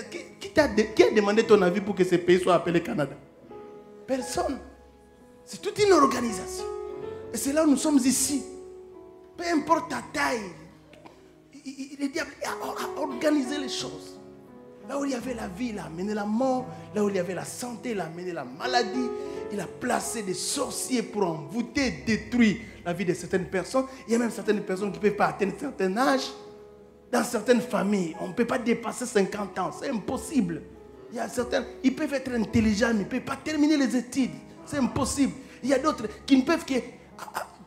Qui a demandé ton avis pour que ce pays soit appelé Canada? Personne. C'est toute une organisation. Et c'est là où nous sommes ici. Peu importe ta taille, le diable a organisé les choses. Là où il y avait la vie, il a amené la mort. Là où il y avait la santé, il a amené la maladie. Il a placé des sorciers pour envoûter, détruire la vie de certaines personnes. Il y a même certaines personnes qui ne peuvent pas atteindre un certain âge. Dans certaines familles, on ne peut pas dépasser 50 ans. C'est impossible. Il y a certains, ils peuvent être intelligents, mais ils ne peuvent pas terminer les études. C'est impossible. Il y a d'autres qui ne peuvent que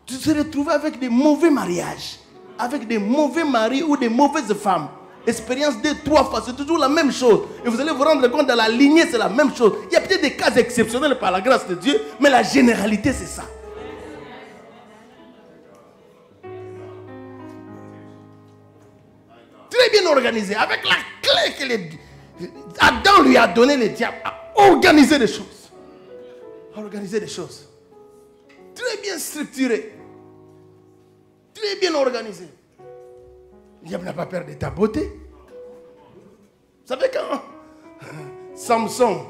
se retrouver avec des mauvais mariages, avec des mauvais maris ou des mauvaises femmes. Expérience 2-3 fois, c'est toujours la même chose. Et vous allez vous rendre compte, dans la lignée, c'est la même chose. Il y a peut-être des cas exceptionnels par la grâce de Dieu, mais la généralité, c'est ça. Très bien organisé, avec la clé que Adam lui a donné, le diable a organisé des choses. Organiser des choses. Très bien structuré. Très bien organisé. Le diable n'a pas peur de ta beauté. Vous savez quand Samson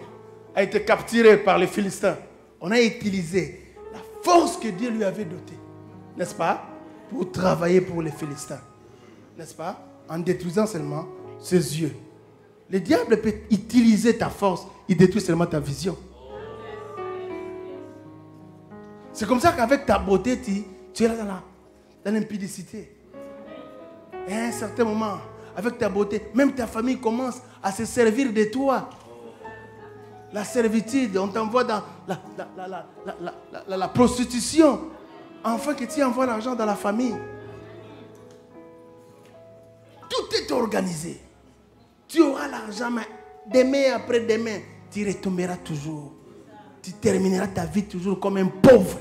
a été capturé par les Philistins, on a utilisé la force que Dieu lui avait dotée, n'est-ce pas, pour travailler pour les Philistins. N'est-ce pas? En détruisant seulement ses yeux. Le diable peut utiliser ta force, il détruit seulement ta vision. C'est comme ça qu'avec ta beauté, tu es là dans l'impudicité. Et à un certain moment, avec ta beauté, même ta famille commence à se servir de toi. La servitude, on t'envoie dans la prostitution, afin que tu envoies l'argent dans la famille. Tout est organisé. Tu auras l'argent, mais demain après demain, tu retomberas toujours. Tu termineras ta vie toujours comme un pauvre.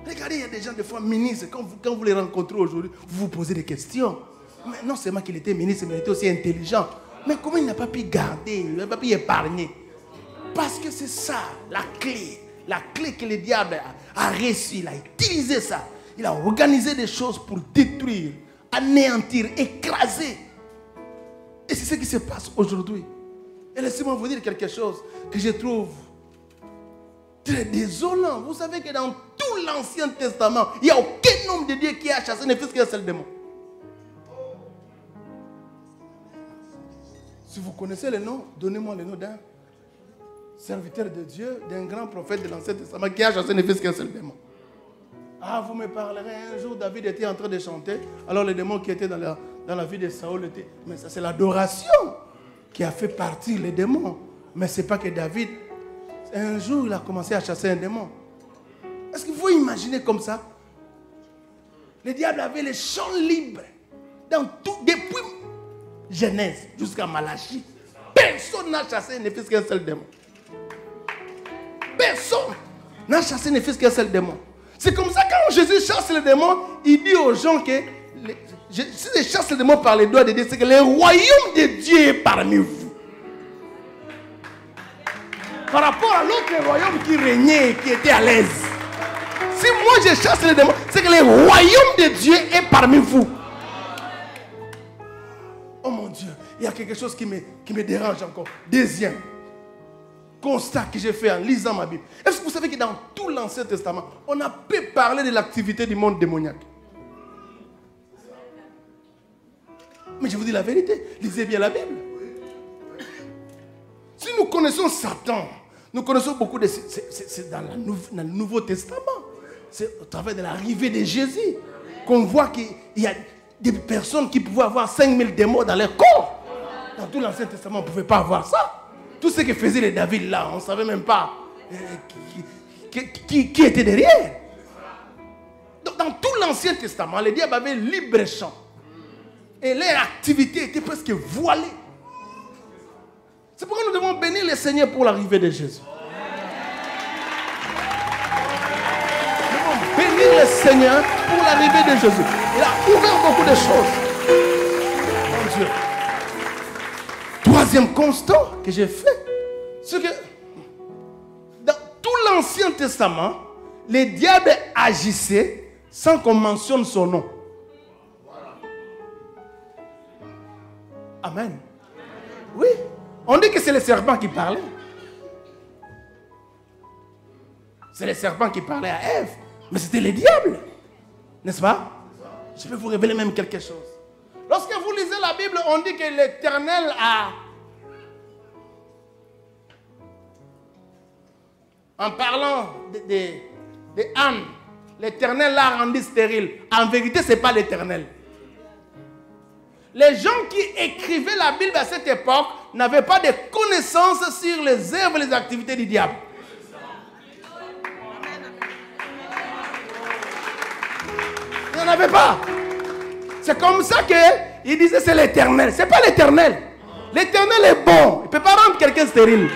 Regardez, il y a des gens, des fois, ministres, quand vous les rencontrez aujourd'hui, vous vous posez des questions. Mais non seulement qu'il était ministre, mais il était aussi intelligent. Mais comment il n'a pas pu garder, il n'a pas pu épargner? Parce que c'est ça, la clé que le diable a reçue. Il a utilisé ça. Il a organisé des choses pour détruire, anéantir, écraser. Et c'est ce qui se passe aujourd'hui. Et laissez-moi vous dire quelque chose que je trouve très désolant. Vous savez que dans tout l'Ancien Testament, il n'y a aucun homme de Dieu qui a chassé ne fût-ce qu'un seul démon. Si vous connaissez le nom, donnez-moi le nom d'un serviteur de Dieu, d'un grand prophète de l'Ancien Testament qui a chassé ne fût-ce qu'un seul démon. Ah, vous me parlerez, un jour David était en train de chanter, alors les démons qui étaient dans la vie de Saül étaient... Mais ça c'est l'adoration qui a fait partir les démons. Mais ce n'est pas que David, un jour il a commencé à chasser un démon. Est-ce qu'il faut imaginer comme ça? Le diable avait les champs libres dans tout, depuis Genèse jusqu'à Malachie. Personne n'a chassé ne fût-ce qu'un seul démon. Personne n'a chassé ne fût-ce qu'un seul démon. C'est comme ça quand Jésus chasse les démons, il dit aux gens que si je chasse les démons par les doigts de Dieu, c'est que le royaume de Dieu est parmi vous. Par rapport à l'autre royaume qui régnait et qui était à l'aise. Si moi je chasse les démons, c'est que le royaume de Dieu est parmi vous. Oh mon Dieu, il y a quelque chose qui me dérange encore. Deuxième constat que j'ai fait en lisant ma Bible. Est-ce que vous savez que dans tout l'Ancien Testament, on a pu parler de l'activité du monde démoniaque? Mais je vous dis la vérité, lisez bien la Bible. Si nous connaissons Satan, nous connaissons beaucoup de... C'est dans le Nouveau Testament. C'est au travers de l'arrivée de Jésus qu'on voit qu'il y a des personnes qui pouvaient avoir 5000 démons dans leur corps. Dans tout l'Ancien Testament, on ne pouvait pas avoir ça. Tout ce que faisait les David là, on ne savait même pas qui était derrière. Donc, dans tout l'Ancien Testament, les diables avaient libre champ. Et leur activité était presque voilée. C'est pourquoi nous devons bénir le Seigneur pour l'arrivée de Jésus. Nous devons bénir le Seigneur pour l'arrivée de Jésus. Il a ouvert beaucoup de choses. Mon Dieu. Troisième constat que j'ai fait, c'est que dans tout l'Ancien Testament, les diables agissaient sans qu'on mentionne son nom. Amen. Oui. On dit que c'est le serpent qui parlait. C'est le serpent qui parlait à Ève. Mais c'était le diable. N'est-ce pas? Je vais vous révéler même quelque chose. Lorsque vous lisez la Bible, on dit que l'Éternel a... En parlant de Anne, l'Éternel l'a rendu stérile. En vérité, ce n'est pas l'Éternel. Les gens qui écrivaient la Bible à cette époque n'avaient pas de connaissances sur les œuvres et les activités du diable. Ils n'en avaient pas. C'est comme ça qu'ils disaient c'est l'Éternel. Ce n'est pas l'Éternel. L'Éternel est bon. Il ne peut pas rendre quelqu'un stérile.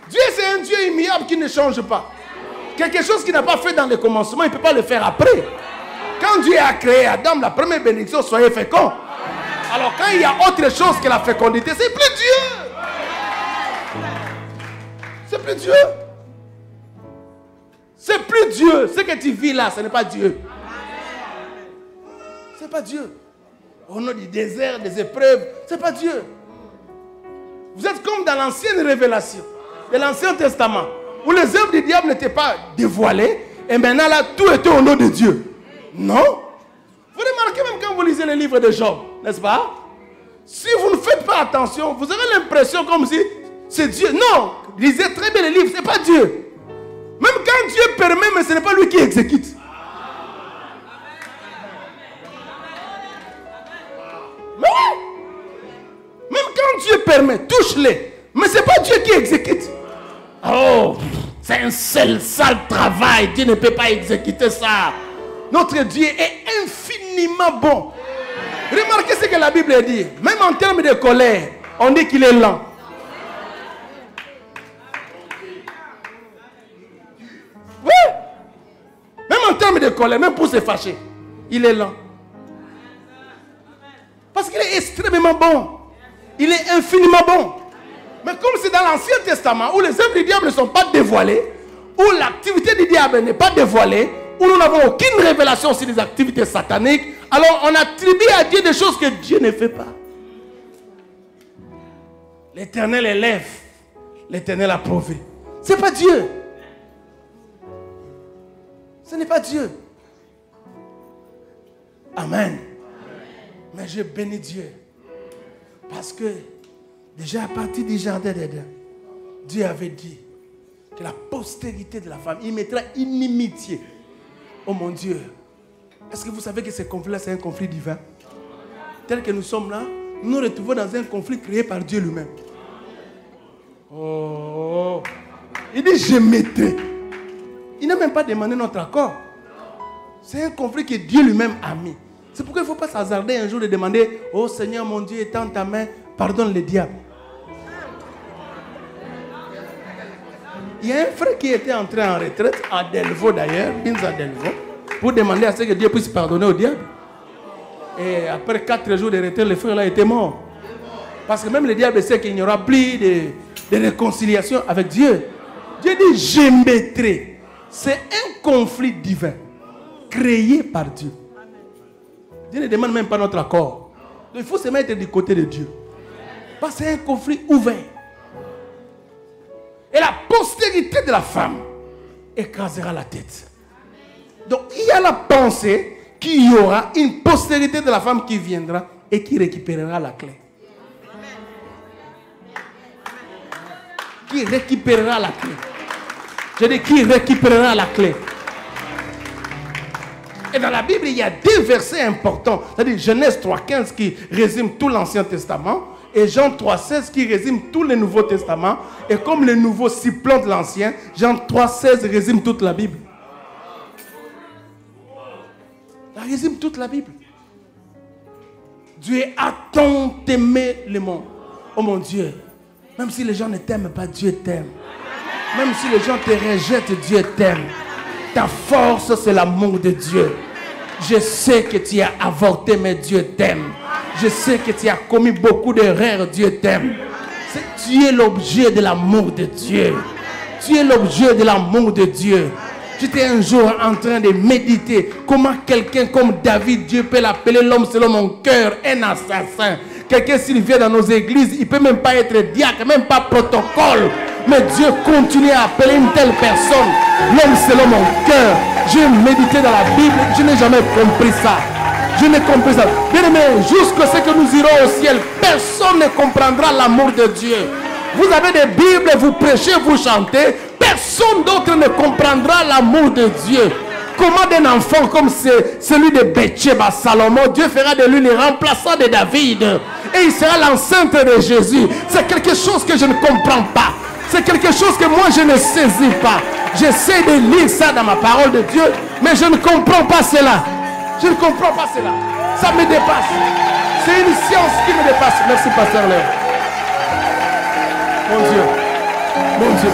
Dieu, c'est un Dieu immuable qui ne change pas. Quelque chose qu'il n'a pas fait dans le commencement, il ne peut pas le faire après. Quand Dieu a créé Adam, la première bénédiction, soyez féconds. Alors quand il y a autre chose que la fécondité, c'est plus Dieu. C'est plus Dieu. C'est plus Dieu. Ce que tu vis là, ce n'est pas Dieu. Ce n'est pas Dieu. Au nom du désert, des épreuves, ce n'est pas Dieu. Vous êtes comme dans l'ancienne révélation de l'Ancien Testament, où les œuvres du diable n'étaient pas dévoilées, et maintenant là, tout était au nom de Dieu. Non. Vous remarquez même quand vous lisez les livres de Job, n'est-ce pas? Si vous ne faites pas attention, vous avez l'impression comme si c'est Dieu. Non, lisez très bien les livres, ce n'est pas Dieu. Même quand Dieu permet, mais ce n'est pas lui qui exécute. Mais même quand Dieu permet, touche-les. Mais ce n'est pas Dieu qui exécute. Oh, c'est un seul sale travail. Dieu ne peut pas exécuter ça. Notre Dieu est infiniment bon. Remarquez ce que la Bible dit. Même en termes de colère, on dit qu'il est lent. Oui. Même en termes de colère, même pour se fâcher, il est lent. Parce qu'il est extrêmement bon. Il est infiniment bon. Mais comme c'est dans l'Ancien Testament, où les œuvres du diable ne sont pas dévoilées, où l'activité du diable n'est pas dévoilée, où nous n'avons aucune révélation sur les activités sataniques, alors on attribue à Dieu des choses que Dieu ne fait pas. L'Éternel élève, l'Éternel a prouvé. Ce n'est pas Dieu. Ce n'est pas Dieu. Amen. Mais je bénis Dieu. Parce que déjà à partir du jardin d'Éden, Dieu avait dit que la postérité de la femme, il mettra inimitié. Oh mon Dieu. Est-ce que vous savez que ce conflit-là, c'est un conflit divin? Tel que nous sommes là, nous nous retrouvons dans un conflit créé par Dieu lui-même. Oh. Il dit, je mettrai. Il n'a même pas demandé notre accord. C'est un conflit que Dieu lui-même a mis. C'est pourquoi il ne faut pas s'hasarder un jour de demander, oh Seigneur mon Dieu, étends ta main, pardonne le diable. Il y a un frère qui était entré en retraite, à Delvaux d'ailleurs, Binza Delvaux, pour demander à ce que Dieu puisse pardonner au diable. Et après 4 jours de retraite, le frère là était mort. Parce que même le diable sait qu'il n'y aura plus de réconciliation avec Dieu. Dieu dit, je mettrai. C'est un conflit divin, créé par Dieu. Dieu ne demande même pas notre accord. Donc il faut se mettre du côté de Dieu. Parce que c'est un conflit ouvert. Et la postérité de la femme écrasera la tête. Donc il y a la pensée qu'il y aura une postérité de la femme qui viendra et qui récupérera la clé. Qui récupérera la clé. Je dis qui récupérera la clé. Et dans la Bible, il y a 2 versets importants. C'est-à-dire Genèse 3,15 qui résume tout l'Ancien Testament. Et Jean 3,16 qui résume tout le Nouveau Testament. Et comme le Nouveau supplante l'Ancien, Jean 3,16 résume toute la Bible. Ça résume toute la Bible. Dieu a tant aimé le monde. Oh mon Dieu. Même si les gens ne t'aiment pas, Dieu t'aime. Même si les gens te rejettent, Dieu t'aime. Ta force, c'est l'amour de Dieu. Je sais que tu as avorté, mais Dieu t'aime. Je sais que tu as commis beaucoup d'erreurs, Dieu t'aime. Tu es l'objet de l'amour de Dieu. Tu es l'objet de l'amour de Dieu. J'étais un jour en train de méditer comment quelqu'un comme David, Dieu peut l'appeler l'homme selon mon cœur, un assassin. Quelqu'un s'il vient dans nos églises, il ne peut même pas être diacre, même pas protocole. Mais Dieu continue à appeler une telle personne l'homme selon mon cœur. J'ai médité dans la Bible, je n'ai jamais compris ça. Je n'ai compris ça. Bien aimé, jusqu'à ce que nous irons au ciel, personne ne comprendra l'amour de Dieu. Vous avez des Bibles, vous prêchez, vous chantez. Personne d'autre ne comprendra l'amour de Dieu. Comment d'un enfant comme celui de Bathsheba, Salomon, Dieu fera de lui le remplaçant de David. Et il sera l'enceinte de Jésus. C'est quelque chose que je ne comprends pas. C'est quelque chose que moi je ne saisis pas. J'essaie de lire ça dans ma parole de Dieu, mais je ne comprends pas cela. Je ne comprends pas cela. Ça me dépasse. C'est une science qui me dépasse. Merci, pasteur Léon. Mon Dieu. Mon Dieu.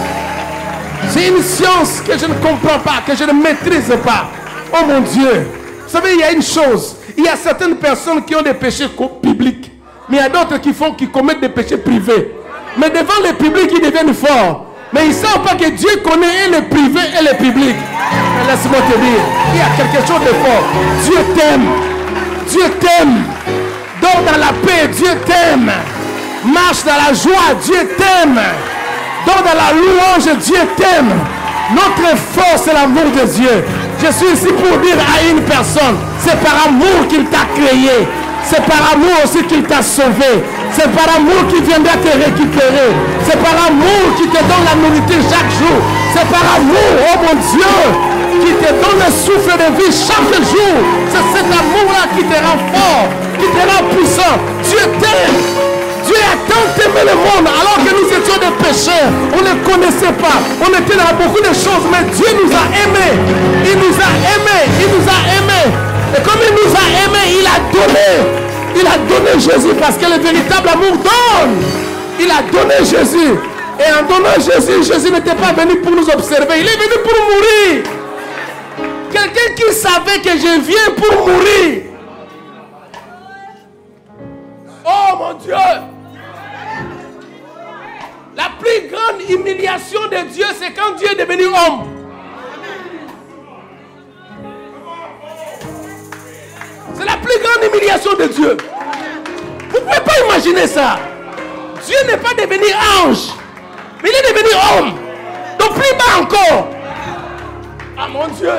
C'est une science que je ne comprends pas, que je ne maîtrise pas. Oh mon Dieu. Vous savez, il y a une chose. Il y a certaines personnes qui ont des péchés publics. Mais il y a d'autres qui commettent des péchés privés. Mais devant le public, ils deviennent forts. Mais ils ne savent pas que Dieu connaît et le privé et le public. Mais laisse-moi te dire, il y a quelque chose de fort. Dieu t'aime. Dieu t'aime. Dors dans la paix, Dieu t'aime. Marche dans la joie, Dieu t'aime. Dors dans la louange, Dieu t'aime. Notre force, c'est l'amour de Dieu. Je suis ici pour dire à une personne, c'est par amour qu'il t'a créé. C'est par amour aussi qu'il t'a sauvé. C'est par amour qu'il viendra te récupérer. C'est par amour qu'il te donne la nourriture chaque jour. C'est par amour, oh mon Dieu, qui te donne le souffle de vie chaque jour. C'est cet amour-là qui te rend fort, qui te rend puissant. Dieu t'aime. Dieu a tant aimé le monde alors que nous étions des pécheurs. On ne connaissait pas. On était dans beaucoup de choses, mais Dieu nous a aimés. Il nous a aimés. Il nous a aimés. Et comme il nous a aimés, il a donné. Il a donné Jésus parce que le véritable amour donne. Il a donné Jésus. Et en donnant Jésus, Jésus n'était pas venu pour nous observer. Il est venu pour mourir. Quelqu'un qui savait que je viens pour mourir. Oh mon Dieu. La plus grande grande humiliation de Dieu, c'est quand Dieu est devenu homme. C'est la plus grande humiliation de Dieu. Vous ne pouvez pas imaginer ça. Dieu n'est pas devenu ange, mais il est devenu homme. Donc plus bas encore. Ah mon Dieu.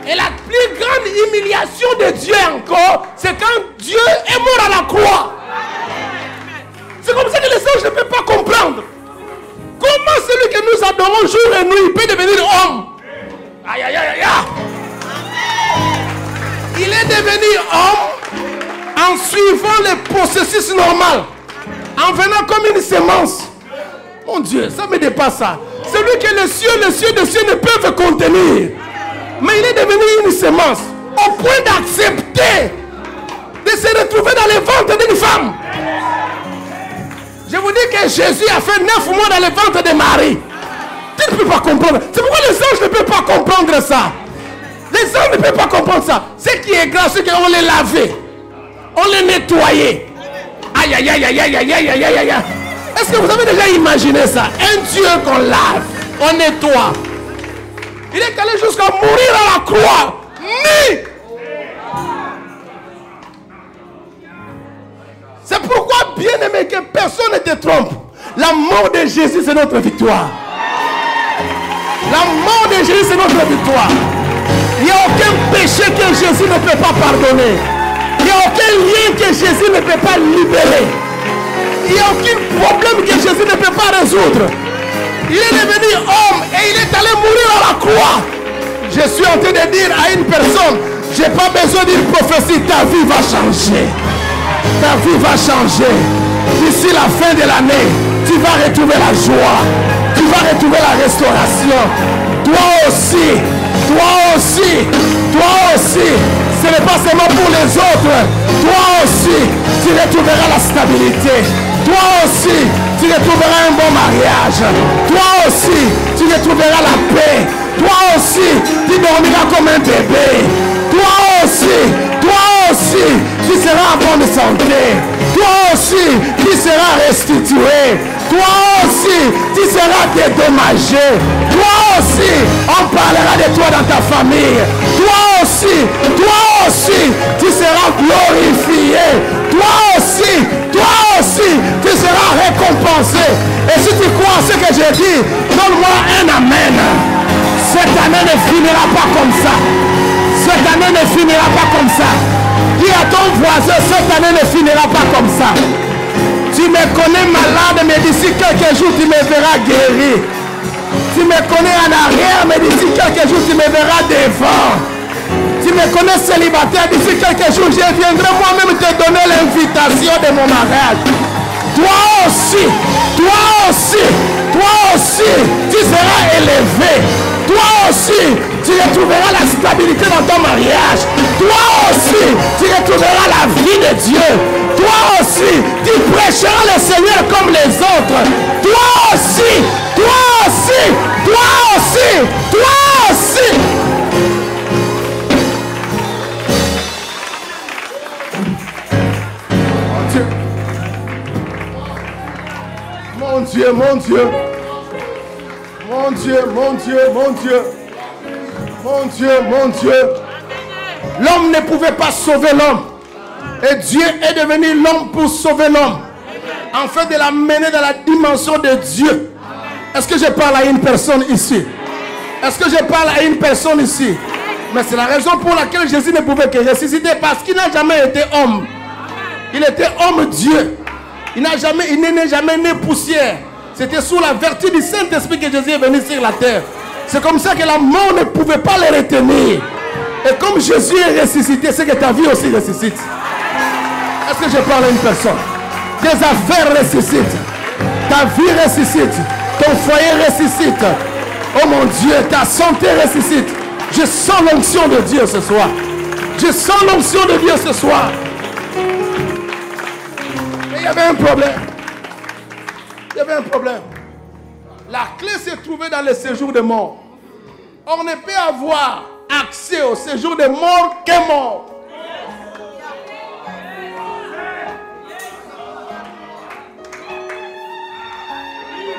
Et la plus grande humiliation de Dieu encore, c'est quand Dieu est mort à la croix. C'est comme ça que les anges ne peuvent pas comprendre. Comment celui que nous adorons jour et nuit peut devenir homme? Aïe, aïe, aïe, aïe. Il est devenu homme en suivant le processus normal. En venant comme une semence. Mon Dieu, ça me dépasse ça. Celui que les cieux des cieux ne peuvent contenir. Mais il est devenu une semence. Au point d'accepter de se retrouver dans le ventre d'une femme. Je vous dis que Jésus a fait 9 mois dans le ventre de Marie. Tu ne peux pas comprendre. C'est pourquoi les anges ne peuvent pas comprendre ça. Les anges ne peuvent pas comprendre ça. Ce qui est grave, c'est qu'on les lavait. On les nettoyait. Aïe, aïe, aïe, aïe, aïe, aïe, aïe, aïe, aïe, aïe. Est-ce que vous avez déjà imaginé ça? Un Dieu qu'on lave, on nettoie. Il est allé jusqu'à mourir à la croix. Nu. C'est pourquoi, bien aimé, que personne ne te trompe. La mort de Jésus, c'est notre victoire. La mort de Jésus, c'est notre victoire. Il n'y a aucun péché que Jésus ne peut pas pardonner. Il n'y a aucun lien que Jésus ne peut pas libérer. Il n'y a aucun problème que Jésus ne peut pas résoudre. Il est devenu homme et il est allé mourir à la croix. Je suis en train de dire à une personne, je n'ai pas besoin d'une prophétie, ta vie va changer. Ta vie va changer. D'ici la fin de l'année, tu vas retrouver la joie. Tu vas retrouver la restauration. Toi aussi, toi aussi, toi aussi. Ce n'est pas seulement pour les autres. Toi aussi, tu retrouveras la stabilité. Toi aussi, tu retrouveras un bon mariage. Toi aussi, tu retrouveras la paix. Toi aussi, tu dormiras comme un bébé. Toi aussi, tu seras en bonne santé. Toi aussi, tu seras restitué. Toi aussi, tu seras dédommagé. Toi aussi, on parlera de toi dans ta famille. Toi aussi, tu seras glorifié. Toi aussi, tu seras récompensé. Et si tu crois à ce que j'ai dit, donne-moi un amen. Cette année ne finira pas comme ça. Cette année ne finira pas comme ça. Dis à ton voisin, cette année ne finira pas comme ça. Tu me connais malade, mais d'ici quelques jours, tu me verras guéri. Tu me connais en arrière, mais d'ici quelques jours, tu me verras devant. Tu me connais célibataire, d'ici quelques jours, je viendrai moi-même te donner l'invitation de mon mariage. Toi aussi, tu seras élevé. Toi aussi, tu retrouveras la stabilité dans ton mariage. Toi aussi, tu retrouveras la vie de Dieu. Toi aussi, tu prêcheras le Seigneur comme les autres. Toi aussi. Mon Dieu. L'homme ne pouvait pas sauver l'homme. Et Dieu est devenu l'homme pour sauver l'homme. En fait, de l'amener dans la dimension de Dieu. Est-ce que je parle à une personne ici? Mais c'est la raison pour laquelle Jésus ne pouvait que ressusciter, parce qu'il n'a jamais été homme. Il était homme Dieu. Il n'est jamais né poussière. C'était sous la vertu du Saint-Esprit que Jésus est venu sur la terre. C'est comme ça que la mort ne pouvait pas le retenir. Et comme Jésus est ressuscité, c'est que ta vie aussi ressuscite. Est-ce que je parle à une personne? Tes affaires ressuscitent. Ta vie ressuscite. Ton foyer ressuscite. Oh mon Dieu, ta santé ressuscite. Je sens l'onction de Dieu ce soir. Mais il y avait un problème. La clé s'est trouvée dans le séjour des morts. On ne peut avoir accès au séjour des morts qu'un mort.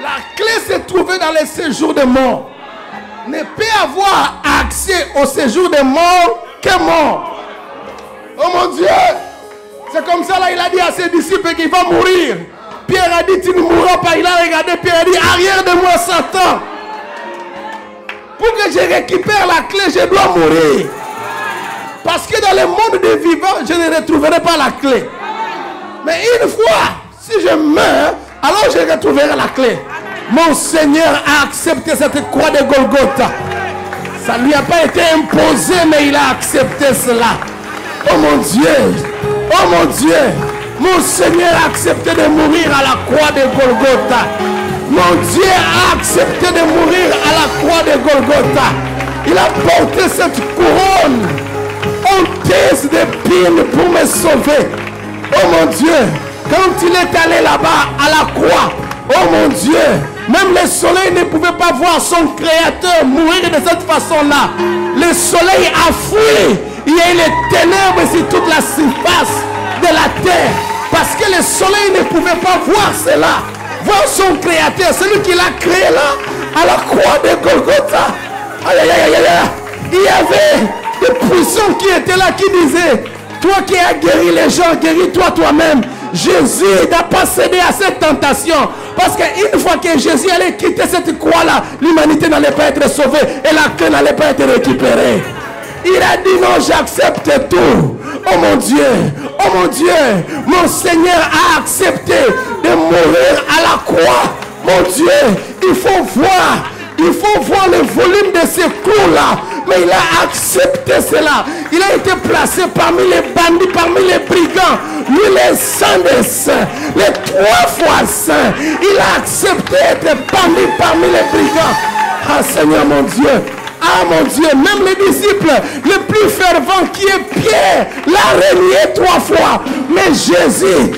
La clé se trouvait dans les séjours de mort. Ne peut avoir accès au séjour de mort que mort. Oh mon Dieu! C'est comme ça, là, il a dit à ses disciples qu'il va mourir. Pierre a dit, tu ne mourras pas. Il a regardé, Pierre a dit, arrière de moi, Satan. Pour que je récupère la clé, je dois mourir. Parce que dans le monde des vivants, je ne retrouverai pas la clé. Mais une fois, si je meurs, alors je retrouverai la clé. Mon Seigneur a accepté cette croix de Golgotha. Ça ne lui a pas été imposé, mais il a accepté cela. Oh mon Dieu, oh mon Dieu, mon Seigneur a accepté de mourir à la croix de Golgotha. Mon Dieu a accepté de mourir à la croix de Golgotha. Il a porté cette couronne honteuse d'épines pour me sauver. Oh mon Dieu, quand il est allé là-bas à la croix, oh mon Dieu, même le soleil ne pouvait pas voir son créateur mourir de cette façon-là. Le soleil a fui. Il y a eu les ténèbres sur toute la surface de la terre. Parce que le soleil ne pouvait pas voir cela. Voir son créateur, celui qui l'a créé là, à la croix de Golgotha. Aïe, aïe, aïe, aïe, aïe. Il y avait des puissants qui étaient là, qui disaient, toi qui as guéri les gens, guéris-toi toi-même. Jésus n'a pas cédé à cette tentation. Parce qu'une fois que Jésus allait quitter cette croix-là, l'humanité n'allait pas être sauvée et la clé n'allait pas être récupérée. Il a dit non, j'accepte tout. Oh mon Dieu, oh mon Dieu, mon Seigneur a accepté de mourir à la croix. Mon Dieu, il faut voir le volume de ces clous-là. Mais il a accepté cela. Il a été placé parmi les bandits, parmi les brigands. Lui, les saints des saints, les 3 fois saints. Il a accepté d'être pendu parmi les brigands. Ah Seigneur mon Dieu. Ah mon Dieu, même les disciples les plus fervents qui est Pierre l'a renié 3 fois. Mais Jésus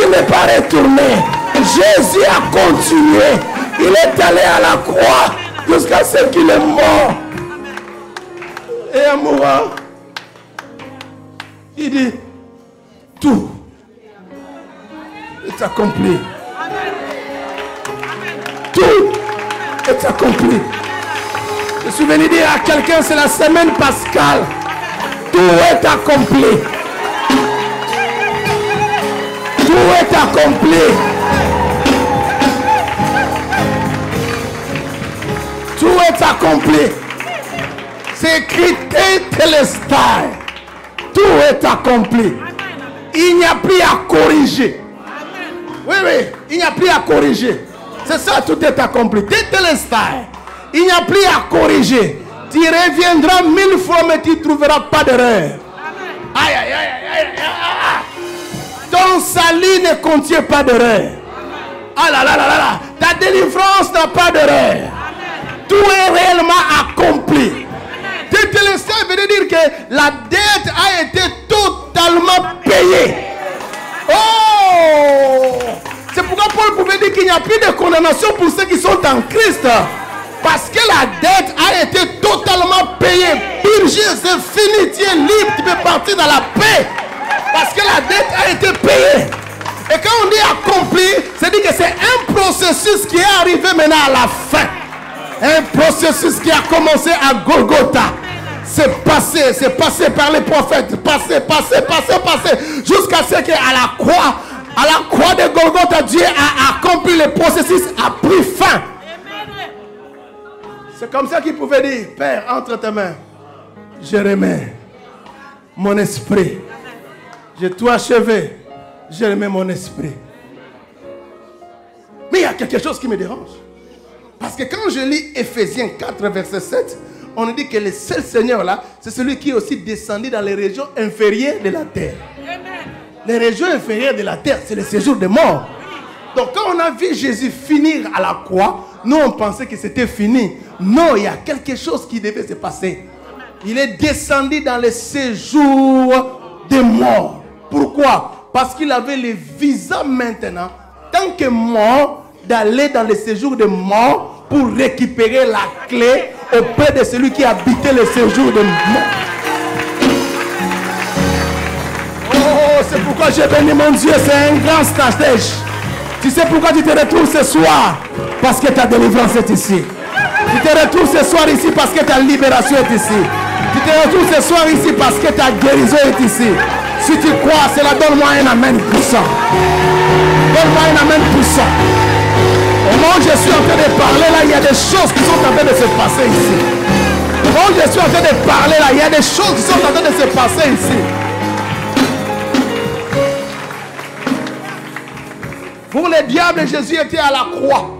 n'est pas retourné. Jésus a continué. Il est allé à la croix jusqu'à ce qu'il est mort. Et en mourant, il dit, tout est accompli. Tout est accompli. Je suis venu dire à quelqu'un, c'est la semaine pascale. Tout est accompli. Tout est accompli. Tout est accompli. C'est écrit Tételestai. Tout est accompli. Il n'y a plus à corriger. Oui, il n'y a plus à corriger. C'est ça, tout est accompli. Tételestai. Il n'y a plus à corriger. Tu reviendras 1000 fois, mais tu ne trouveras pas d'erreur. Aïe, aïe, aïe, aïe, aïe. Ton salut ne contient pas d'erreur. Ah là là là là. Ta délivrance n'a pas d'erreur. Tout est réellement accompli. Tételestai veut dire que la dette a été totalement payée. Oh! C'est pourquoi Paul pouvait dire qu'il n'y a plus de condamnation pour ceux qui sont en Christ. Parce que la dette a été totalement payée. Purgée, c'est fini, tu es libre, tu peux partir dans la paix. Parce que la dette a été payée. Et quand on dit accompli, c'est dire que c'est un processus qui est arrivé maintenant à la fin. Un processus qui a commencé à Golgotha. C'est passé par les prophètes, passé, jusqu'à ce qu'à la croix de Golgotha, Dieu a accompli le processus, a pris fin. C'est comme ça qu'il pouvait dire, Père, entre tes mains, je remets mon esprit. J'ai tout achevé, je remets mon esprit. Mais il y a quelque chose qui me dérange. Parce que quand je lis Ephésiens 4, verset 7, on nous dit que le seul Seigneur là, c'est celui qui est aussi descendu dans les régions inférieures de la terre. Les régions inférieures de la terre, c'est le séjour des morts. Donc quand on a vu Jésus finir à la croix, nous on pensait que c'était fini. Non, il y a quelque chose qui devait se passer. Il est descendu dans le séjour des morts. Pourquoi? Parce qu'il avait le visa maintenant, tant que mort, d'aller dans le séjour des morts pour récupérer la clé auprès de celui qui habitait le séjour des morts. Oh, c'est pourquoi j'ai béni mon Dieu, c'est un grand stratège. Tu sais pourquoi tu te retrouves ce soir? Parce que ta délivrance est ici. Tu te retrouves ce soir ici parce que ta libération est ici. Tu te retrouves ce soir ici parce que ta guérison est ici. Si tu crois, cela donne-moi un amen puissant. Donne-moi un amen puissant. Au moment où je suis en train de parler là, il y a des choses qui sont en train de se passer ici. Au moment où je suis en train de parler là, il y a des choses qui sont en train de se passer ici. Pour les diables, Jésus était à la croix.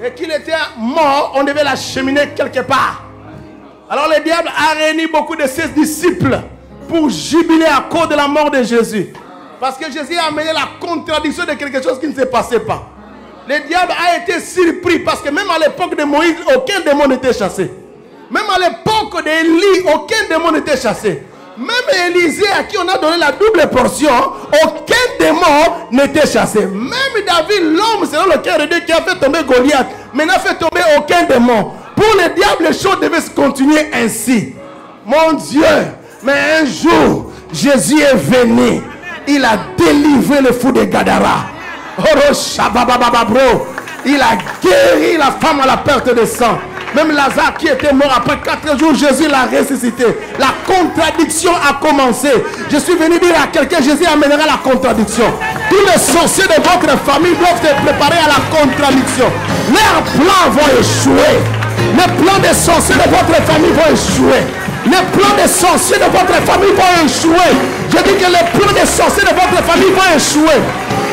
Et qu'il était mort, on devait l'acheminer quelque part. Alors le diable a réuni beaucoup de ses disciples pour jubiler à cause de la mort de Jésus. Parce que Jésus a amené la contradiction de quelque chose qui ne se passait pas. Le diable a été surpris parce que même à l'époque de Moïse, aucun démon n'était chassé. Même à l'époque d'Élie, aucun démon n'était chassé. Même Élisée, à qui on a donné la double portion, aucun démon n'était chassé. Même David, l'homme selon le cœur de Dieu qui a fait tomber Goliath, mais n'a fait tomber aucun démon. Pour le diable, les choses devaient se continuer ainsi. Mon Dieu, mais un jour, Jésus est venu. Il a délivré le fou de Gadara. Il a guéri la femme à la perte de sang. Même Lazare qui était mort après 4 jours, Jésus l'a ressuscité. La contradiction a commencé. Je suis venu dire à quelqu'un, Jésus amènera la contradiction. Tous les sorciers de votre famille doivent se préparer à la contradiction. Leurs plans vont échouer. Les plans des sorciers de votre famille vont échouer. Les plans des sorciers de votre famille vont échouer. Je dis que les plans des sorciers de votre famille vont échouer.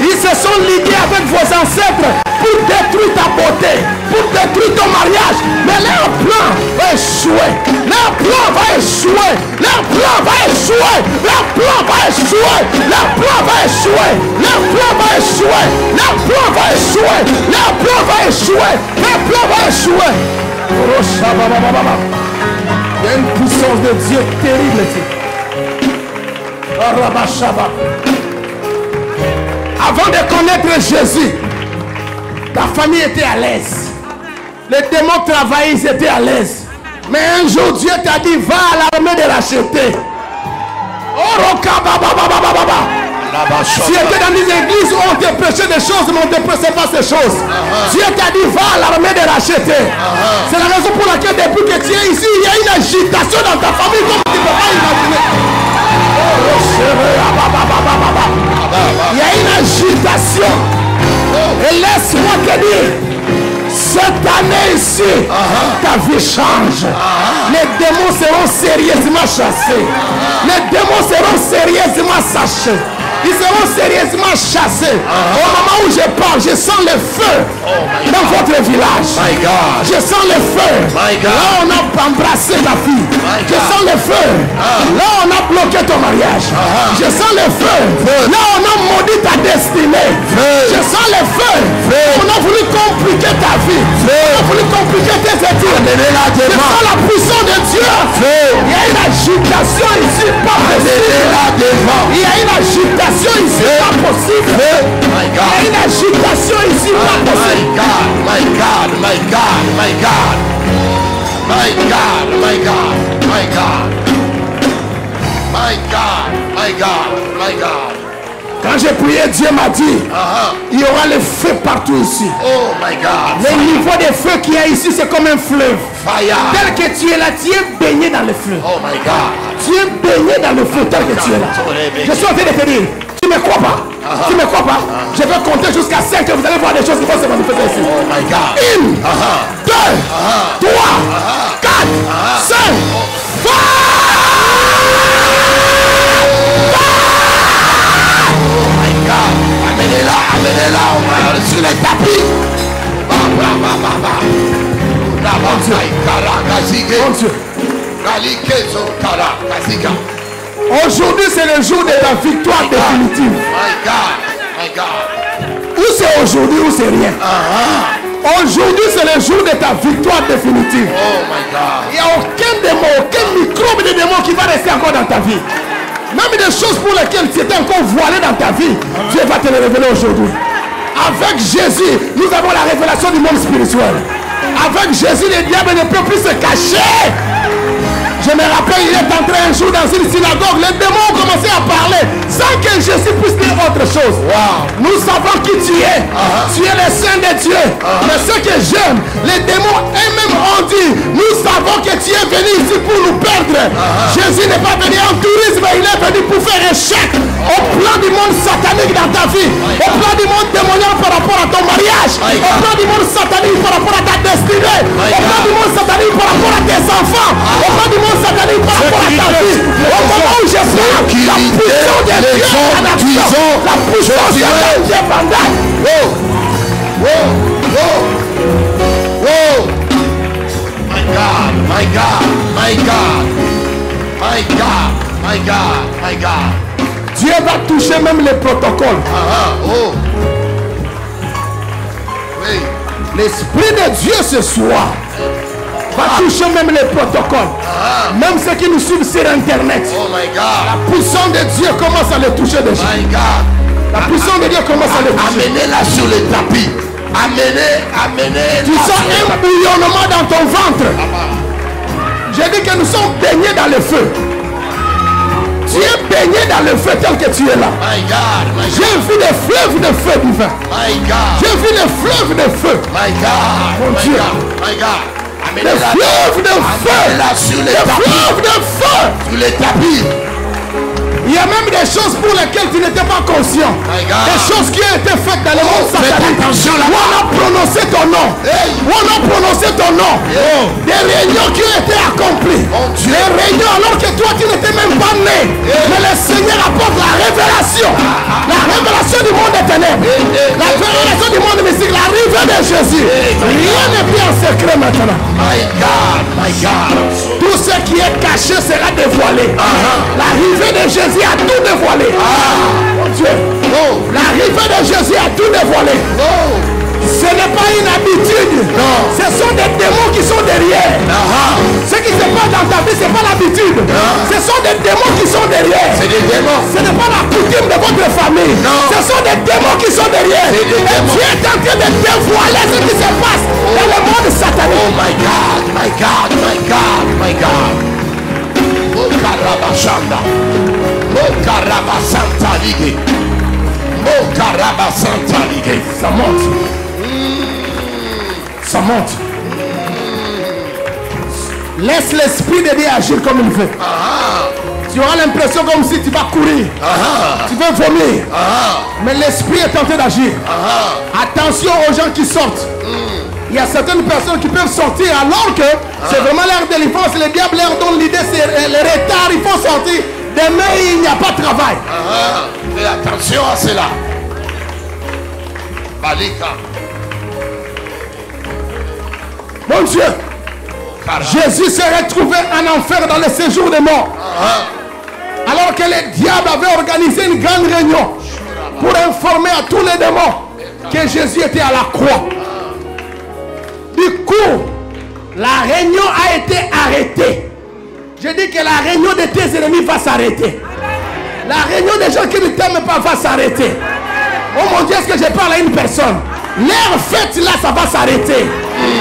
Ils se sont ligués avec vos ancêtres pour détruire ta beauté, pour détruire ton mariage. Mais leur plan va échouer. Leur plan va échouer. Leur plan va échouer. Leur plan va échouer. Leur plan va échouer. Leur plan va échouer. Leur plan va échouer. Leur plan va échouer. Leur plan va échouer. Il y a une puissance de Dieu terrible ici. Avant de connaître Jésus, ta famille était à l'aise. Les démons travaillaient, ils étaient à l'aise. Mais un jour, Dieu t'a dit, va à l'armée de l'acheter. Tu étais dans des églises où on te prêchait des choses, mais on ne te prêchait pas ces choses. Dieu t'a dit, va à l'armée de l'acheter. C'est la raison pour laquelle depuis que tu es ici, il y a une agitation dans ta famille comme tu ne peux pas imaginer. Il y a une agitation. Et laisse-moi te dire, cette année ici, ta vie change. Les démons seront sérieusement chassés. Les démons seront sérieusement sachés. Ils seront sérieusement chassés. Au moment où je parle, je sens le feu dans votre village. Je sens le feu. Là, on a embrassé ta fille. Je sens le feu. Là, on a bloqué ton mariage. Je sens le feu. Là, on a maudit ta destinée. Je sens le feu. On a voulu compliquer ta vie. On a voulu compliquer tes études. Je sens la puissance de Dieu. Il y a une agitation ici, pas possible. Il y a une agitation ici, pas possible. Il y a une agitation ici, pas possible. My God, my God, my God, my God, my God, my God, my God, my God, my God. Quand j'ai prié, Dieu m'a dit, il y aura le feu partout ici. Oh my God. Le niveau de feu qu'il y a ici, c'est comme un fleuve. Fire. Tel que tu es là, tu es baigné dans le fleuve. Oh my God. Tu es baigné dans le feu tel que tu es là. Je suis en train de te dire, tu ne me crois pas? Tu ne me crois pas? Je vais compter jusqu'à 5 et vous allez voir des choses qui vont se manifester ici. Oh my God. 1, 2, 3, 4, 5. Amenez-la, amenez-la, on va sur les tapis. Aujourd'hui, c'est le jour de ta victoire définitive. My God, my God. Ou c'est aujourd'hui ou c'est rien. Aujourd'hui, c'est le jour de ta victoire définitive. Oh my God. Il n'y a aucun démon, aucun microbe de démon qui va rester encore dans ta vie. Même des choses pour lesquelles tu étais encore voilé dans ta vie, Dieu va te les révéler aujourd'hui. Avec Jésus, nous avons la révélation du monde spirituel. Avec Jésus, le diable ne peut plus se cacher. Je me rappelle, il est entré un jour dans une synagogue, les démons ont commencé à parler sans que Jésus puisse dire autre chose. Nous savons qui tu es. Tu es le Saint de Dieu. Mais ce que j'aime, les démons eux-mêmes ont dit, nous savons que tu es venu ici pour nous perdre. Jésus n'est pas venu en tourisme, il est venu pour faire échec au plan du monde satanique dans ta vie, au plan du monde démoniaque par rapport à ton mariage, au plan du monde satanique par rapport à ta destinée, au plan du monde satanique par rapport à tes enfants, au plan du monde satanique par rapport à ta vie. Au moment où je parle, la puissance de Dieu en action, la puissance de Dieu pendant. My God, my God, my God, my God, my God, my God. Dieu va toucher même les protocoles. Oui. L'Esprit de Dieu ce soir va toucher même les protocoles. Même ceux qui nous suivent sur Internet. Oh my God. La puissance de Dieu commence à les toucher déjà. My God. La puissance de Dieu commence à les toucher. Amenez-la sur le tapis. Amenez. Tu sens un bouillonnement dans ton ventre. J'ai dit que nous sommes baignés dans le feu. Tu es baigné dans le feu tel que tu es là. My God, my God. J'ai vu des fleuves de feu divin. My God. J'ai vu des fleuves de feu. My God. Mon My Dieu. God. My God. Des fleuves de feu. Amenez-la sur les Des tapis. fleuves de feu. Sur les tapis. Il y a même des choses pour lesquelles tu n'étais pas conscient. My God. Des choses qui ont été faites dans le monde Faites satanique. attention Où là-bas. on a prononcé ton nom. Hey. Où on a prononcé ton nom. Des réunions qui ont été accomplies. Mon Dieu. Des réunions alors que toi tu n'étais même pas né. Mais le Seigneur apporte la révélation. La révélation du monde éternel. La révélation du monde mystique. L'arrivée de Jésus. Rien n'est plus en secret maintenant. My God. My God. Tout ce qui est caché sera dévoilé. L'arrivée de Jésus a tout dévoilé. Mon Dieu. L'arrivée de Jésus a tout dévoilé. Ce n'est pas une habitude. Ce sont des démons qui sont derrière. Ce qui se passe dans ta vie, ce n'est pas l'habitude. Ce sont des démons qui sont derrière. C'est des démons. Ce n'est pas la coutume de votre famille. Ce sont des démons qui sont derrière. C'est des Et démons. Dieu est en train de dévoiler ce qui se passe dans le monde satanique. Oh my God. My God. My God. My God. Mokarabashanda. Mokarabasanta ligue. Mokarabasanta ligue. Ça monte. Ça monte. Laisse l'Esprit de Dieu agir comme il veut. Tu auras l'impression comme si tu vas courir. Tu veux vomir. Mais l'Esprit est en train d'agir. Attention aux gens qui sortent. Il y a certaines personnes qui peuvent sortir alors que c'est vraiment leur délivrance. Le diable leur donne l'idée, c'est le retard, il faut sortir. Demain, il n'y a pas de travail. Fais attention à cela. Balika. Mon Dieu, Jésus s'est retrouvé en enfer dans le séjour des morts. Alors que le diable avait organisé une grande réunion pour informer à tous les démons que Jésus était à la croix. Du coup, la réunion a été arrêtée. Je dis que la réunion de tes ennemis va s'arrêter. La réunion des gens qui ne t'aiment pas va s'arrêter. Oh mon Dieu, est-ce que je parle à une personne? Leur fête là, ça va s'arrêter.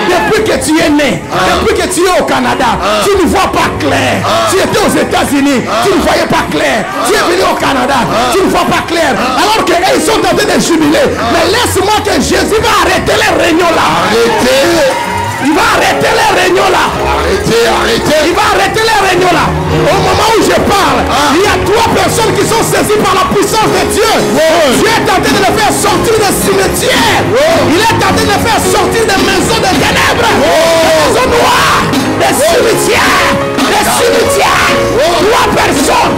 Depuis que tu es né, depuis que tu es au Canada, tu ne vois pas clair. Tu étais aux États-Unis, tu ne voyais pas clair. Tu es venu au Canada, tu ne vois pas clair. Alors qu'ils sont en train de jubiler. Mais laisse-moi que Jésus va arrêter les réunions là. Arrêtez. Il va arrêter les réunions là. Arrêtez. Il va arrêter les réunions là. Au moment où je parle, il y a 3 personnes qui sont saisies par la puissance de Dieu. Dieu est en train de les faire sortir des cimetières. Il est en train de les faire sortir des maisons de ténèbres, des maisons noires, des cimetières. Des cimetières. 3 personnes.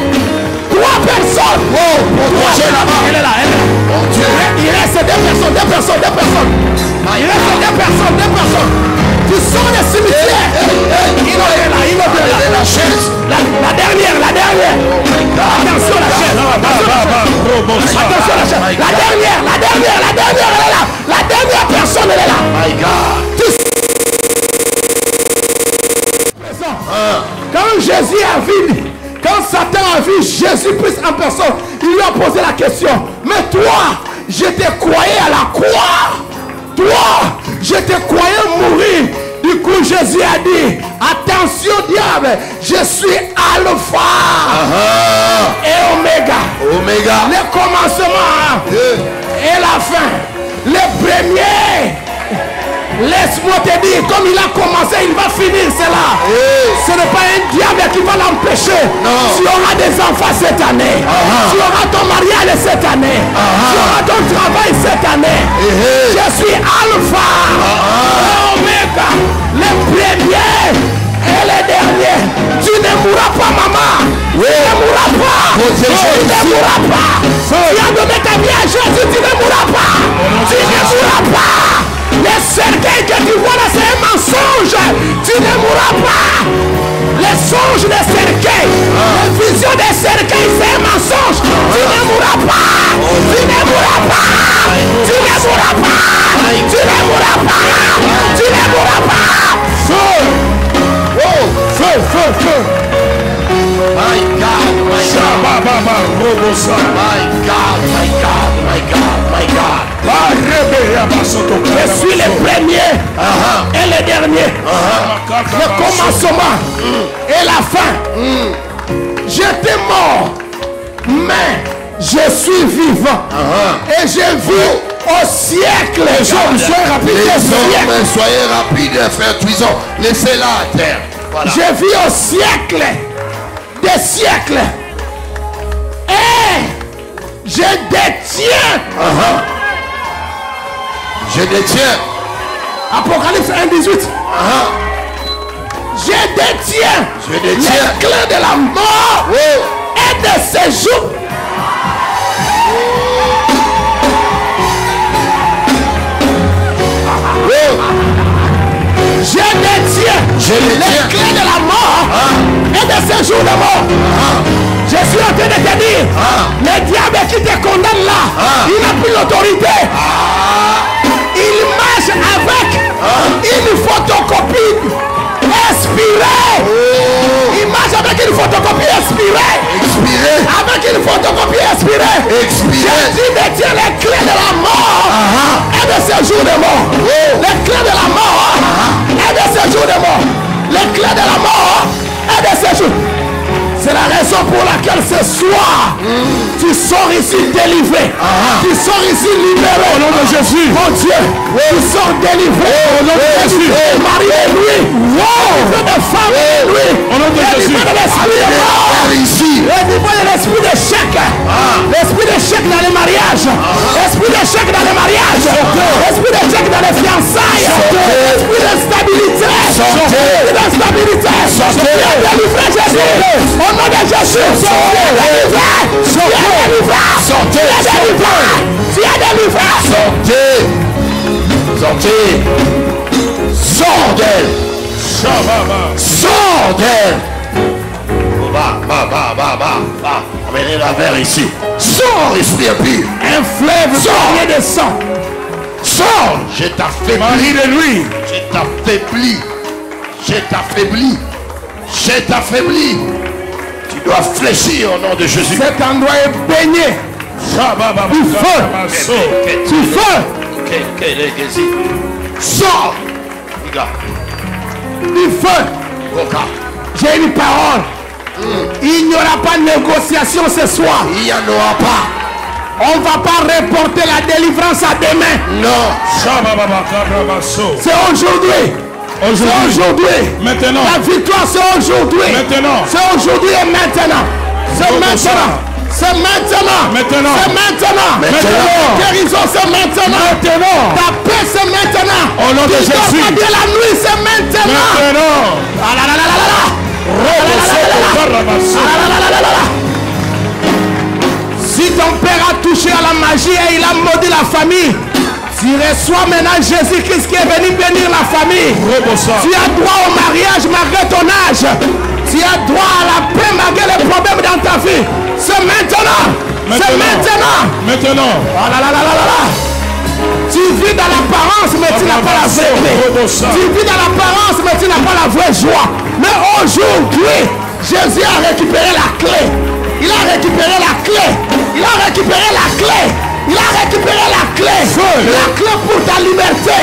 3 personnes. Protégez là-bas. Elle est là, elle est là. Mon Dieu. Il reste 2 personnes, 2 personnes, 2 personnes. Il reste 2 personnes, 2 personnes. Tu sors des cimetières. Il est là, il est là. La chaise. La dernière. Attention la chaise. Attention la chaise. La dernière, elle est là. La dernière personne, elle est là. My God. Quand Jésus a vu, quand Satan a vu Jésus-Christ en personne, il lui a posé la question. Mais toi, je te croyais à la croix. Toi, je te croyais mourir. Du coup, Jésus a dit, attention diable, Je suis Alpha et Oméga. Le commencement et la fin. Le premier. Laisse-moi te dire, comme il a commencé, il va finir cela. Ce n'est pas un diable qui va l'empêcher. Tu auras des enfants cette année. Tu auras ton mariage cette année. Tu auras ton travail cette année. Je suis Alpha et Oméga, le premier et le dernier. Tu ne mourras pas, maman. Tu ne mourras pas. Tu ne mourras pas. Tu as donné ta vie à Jésus, tu ne mourras pas. Tu ne mourras pas. Les cercueils que tu vois là, c'est un mensonge. Tu ne mourras pas. Les songes des cercueils, les visions des cercueils, c'est un mensonge. Tu ne mourras pas. Tu ne mourras pas. Tu ne mourras pas. Tu ne mourras pas. Tu ne mourras pas. Feu. Oh, feu, feu, feu. My God, my God. My God, my God, my God, my God. Je suis le premier et le dernier. Le commencement et la fin. J'étais mort, mais je suis vivant. Et j'ai vu au siècle. Les hommes, soyez rapides. Soyez rapides, frère Tuison. Laissez-la à terre. Voilà. J'ai vu au siècle des siècles. Et je détiens. Je détiens. Apocalypse 1:18. Je détiens. Les clés de la mort et de séjour. Je détiens les clés de la mort et de séjour de mort. Je suis en train de te dire, le diable qui te condamne là, il n'a plus l'autorité. Il marche avec une photocopie expirée. Il marche avec une photocopie expirée. Avec une photocopie expirée. Jésus détient les clés de la mort et de séjour de mort. Les clés de la mort et de séjour de mort. Les clés de la mort et de séjour. C'est la raison pour laquelle ce soir, tu sors ici délivré. Tu sors ici libéré. Au nom de Jésus. Mon Dieu, tu sors délivré. Au nom de Jésus. Marié lui. Délivré de femme lui. Au nom de Jésus. Délivré de l'esprit de mort. Délivré de l'esprit d'échec. L'esprit d'échec dans les mariages. L'esprit d'échec dans les mariages. L'esprit d'échec dans les fiançailles. L'esprit d'instabilité. L'esprit d'instabilité. Délivré Jésus. Au nom de Jésus, tu es délivré. Sortez. Tu es délivré. Sortez. Sors d'elle. Sors d'elle. Amenez-la vers ici. Sors, esprit impur. Un fleuve sorti de sang. Sors. Je t'affaiblis de lui. Je t'affaiblis. Tu dois fléchir au nom de Jésus. Cet endroit est baigné du feu. Du feu. Sors. Du feu. J'ai une parole. Il n'y aura pas de négociation ce soir. Il n'y en aura pas. On ne va pas reporter la délivrance à demain. Non. C'est aujourd'hui. Aujourd'hui. Maintenant. La victoire c'est aujourd'hui. Maintenant. C'est aujourd'hui et maintenant. C'est maintenant. C'est maintenant. Maintenant. C'est maintenant. Maintenant. Guérison c'est maintenant. Maintenant. Ta paix c'est maintenant. Au nom de Jésus. La nuit c'est maintenant. Maintenant. Si ton père a touché à la magie et il a maudit la famille, tu reçois maintenant Jésus-Christ qui est venu bénir la famille. Tu as droit au mariage malgré ton âge. Tu as droit à la paix malgré les problèmes dans ta vie. C'est maintenant. C'est maintenant. Maintenant. Tu vis dans l'apparence mais tu n'as pas la vraie paix. Tu vis dans l'apparence mais tu n'as pas la vraie joie. Mais aujourd'hui, Jésus a récupéré la clé. Il a récupéré la clé. Il a récupéré la clé. Il a récupéré la clé. La clé pour ta liberté.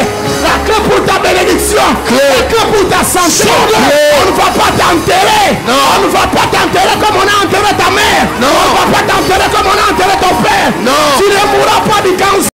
La clé pour ta bénédiction. La clé pour pour ta santé. On ne va pas t'enterrer. On ne va pas t'enterrer comme on a enterré ta mère. On ne va pas t'enterrer comme on a enterré ton père. Tu ne mourras pas du cancer.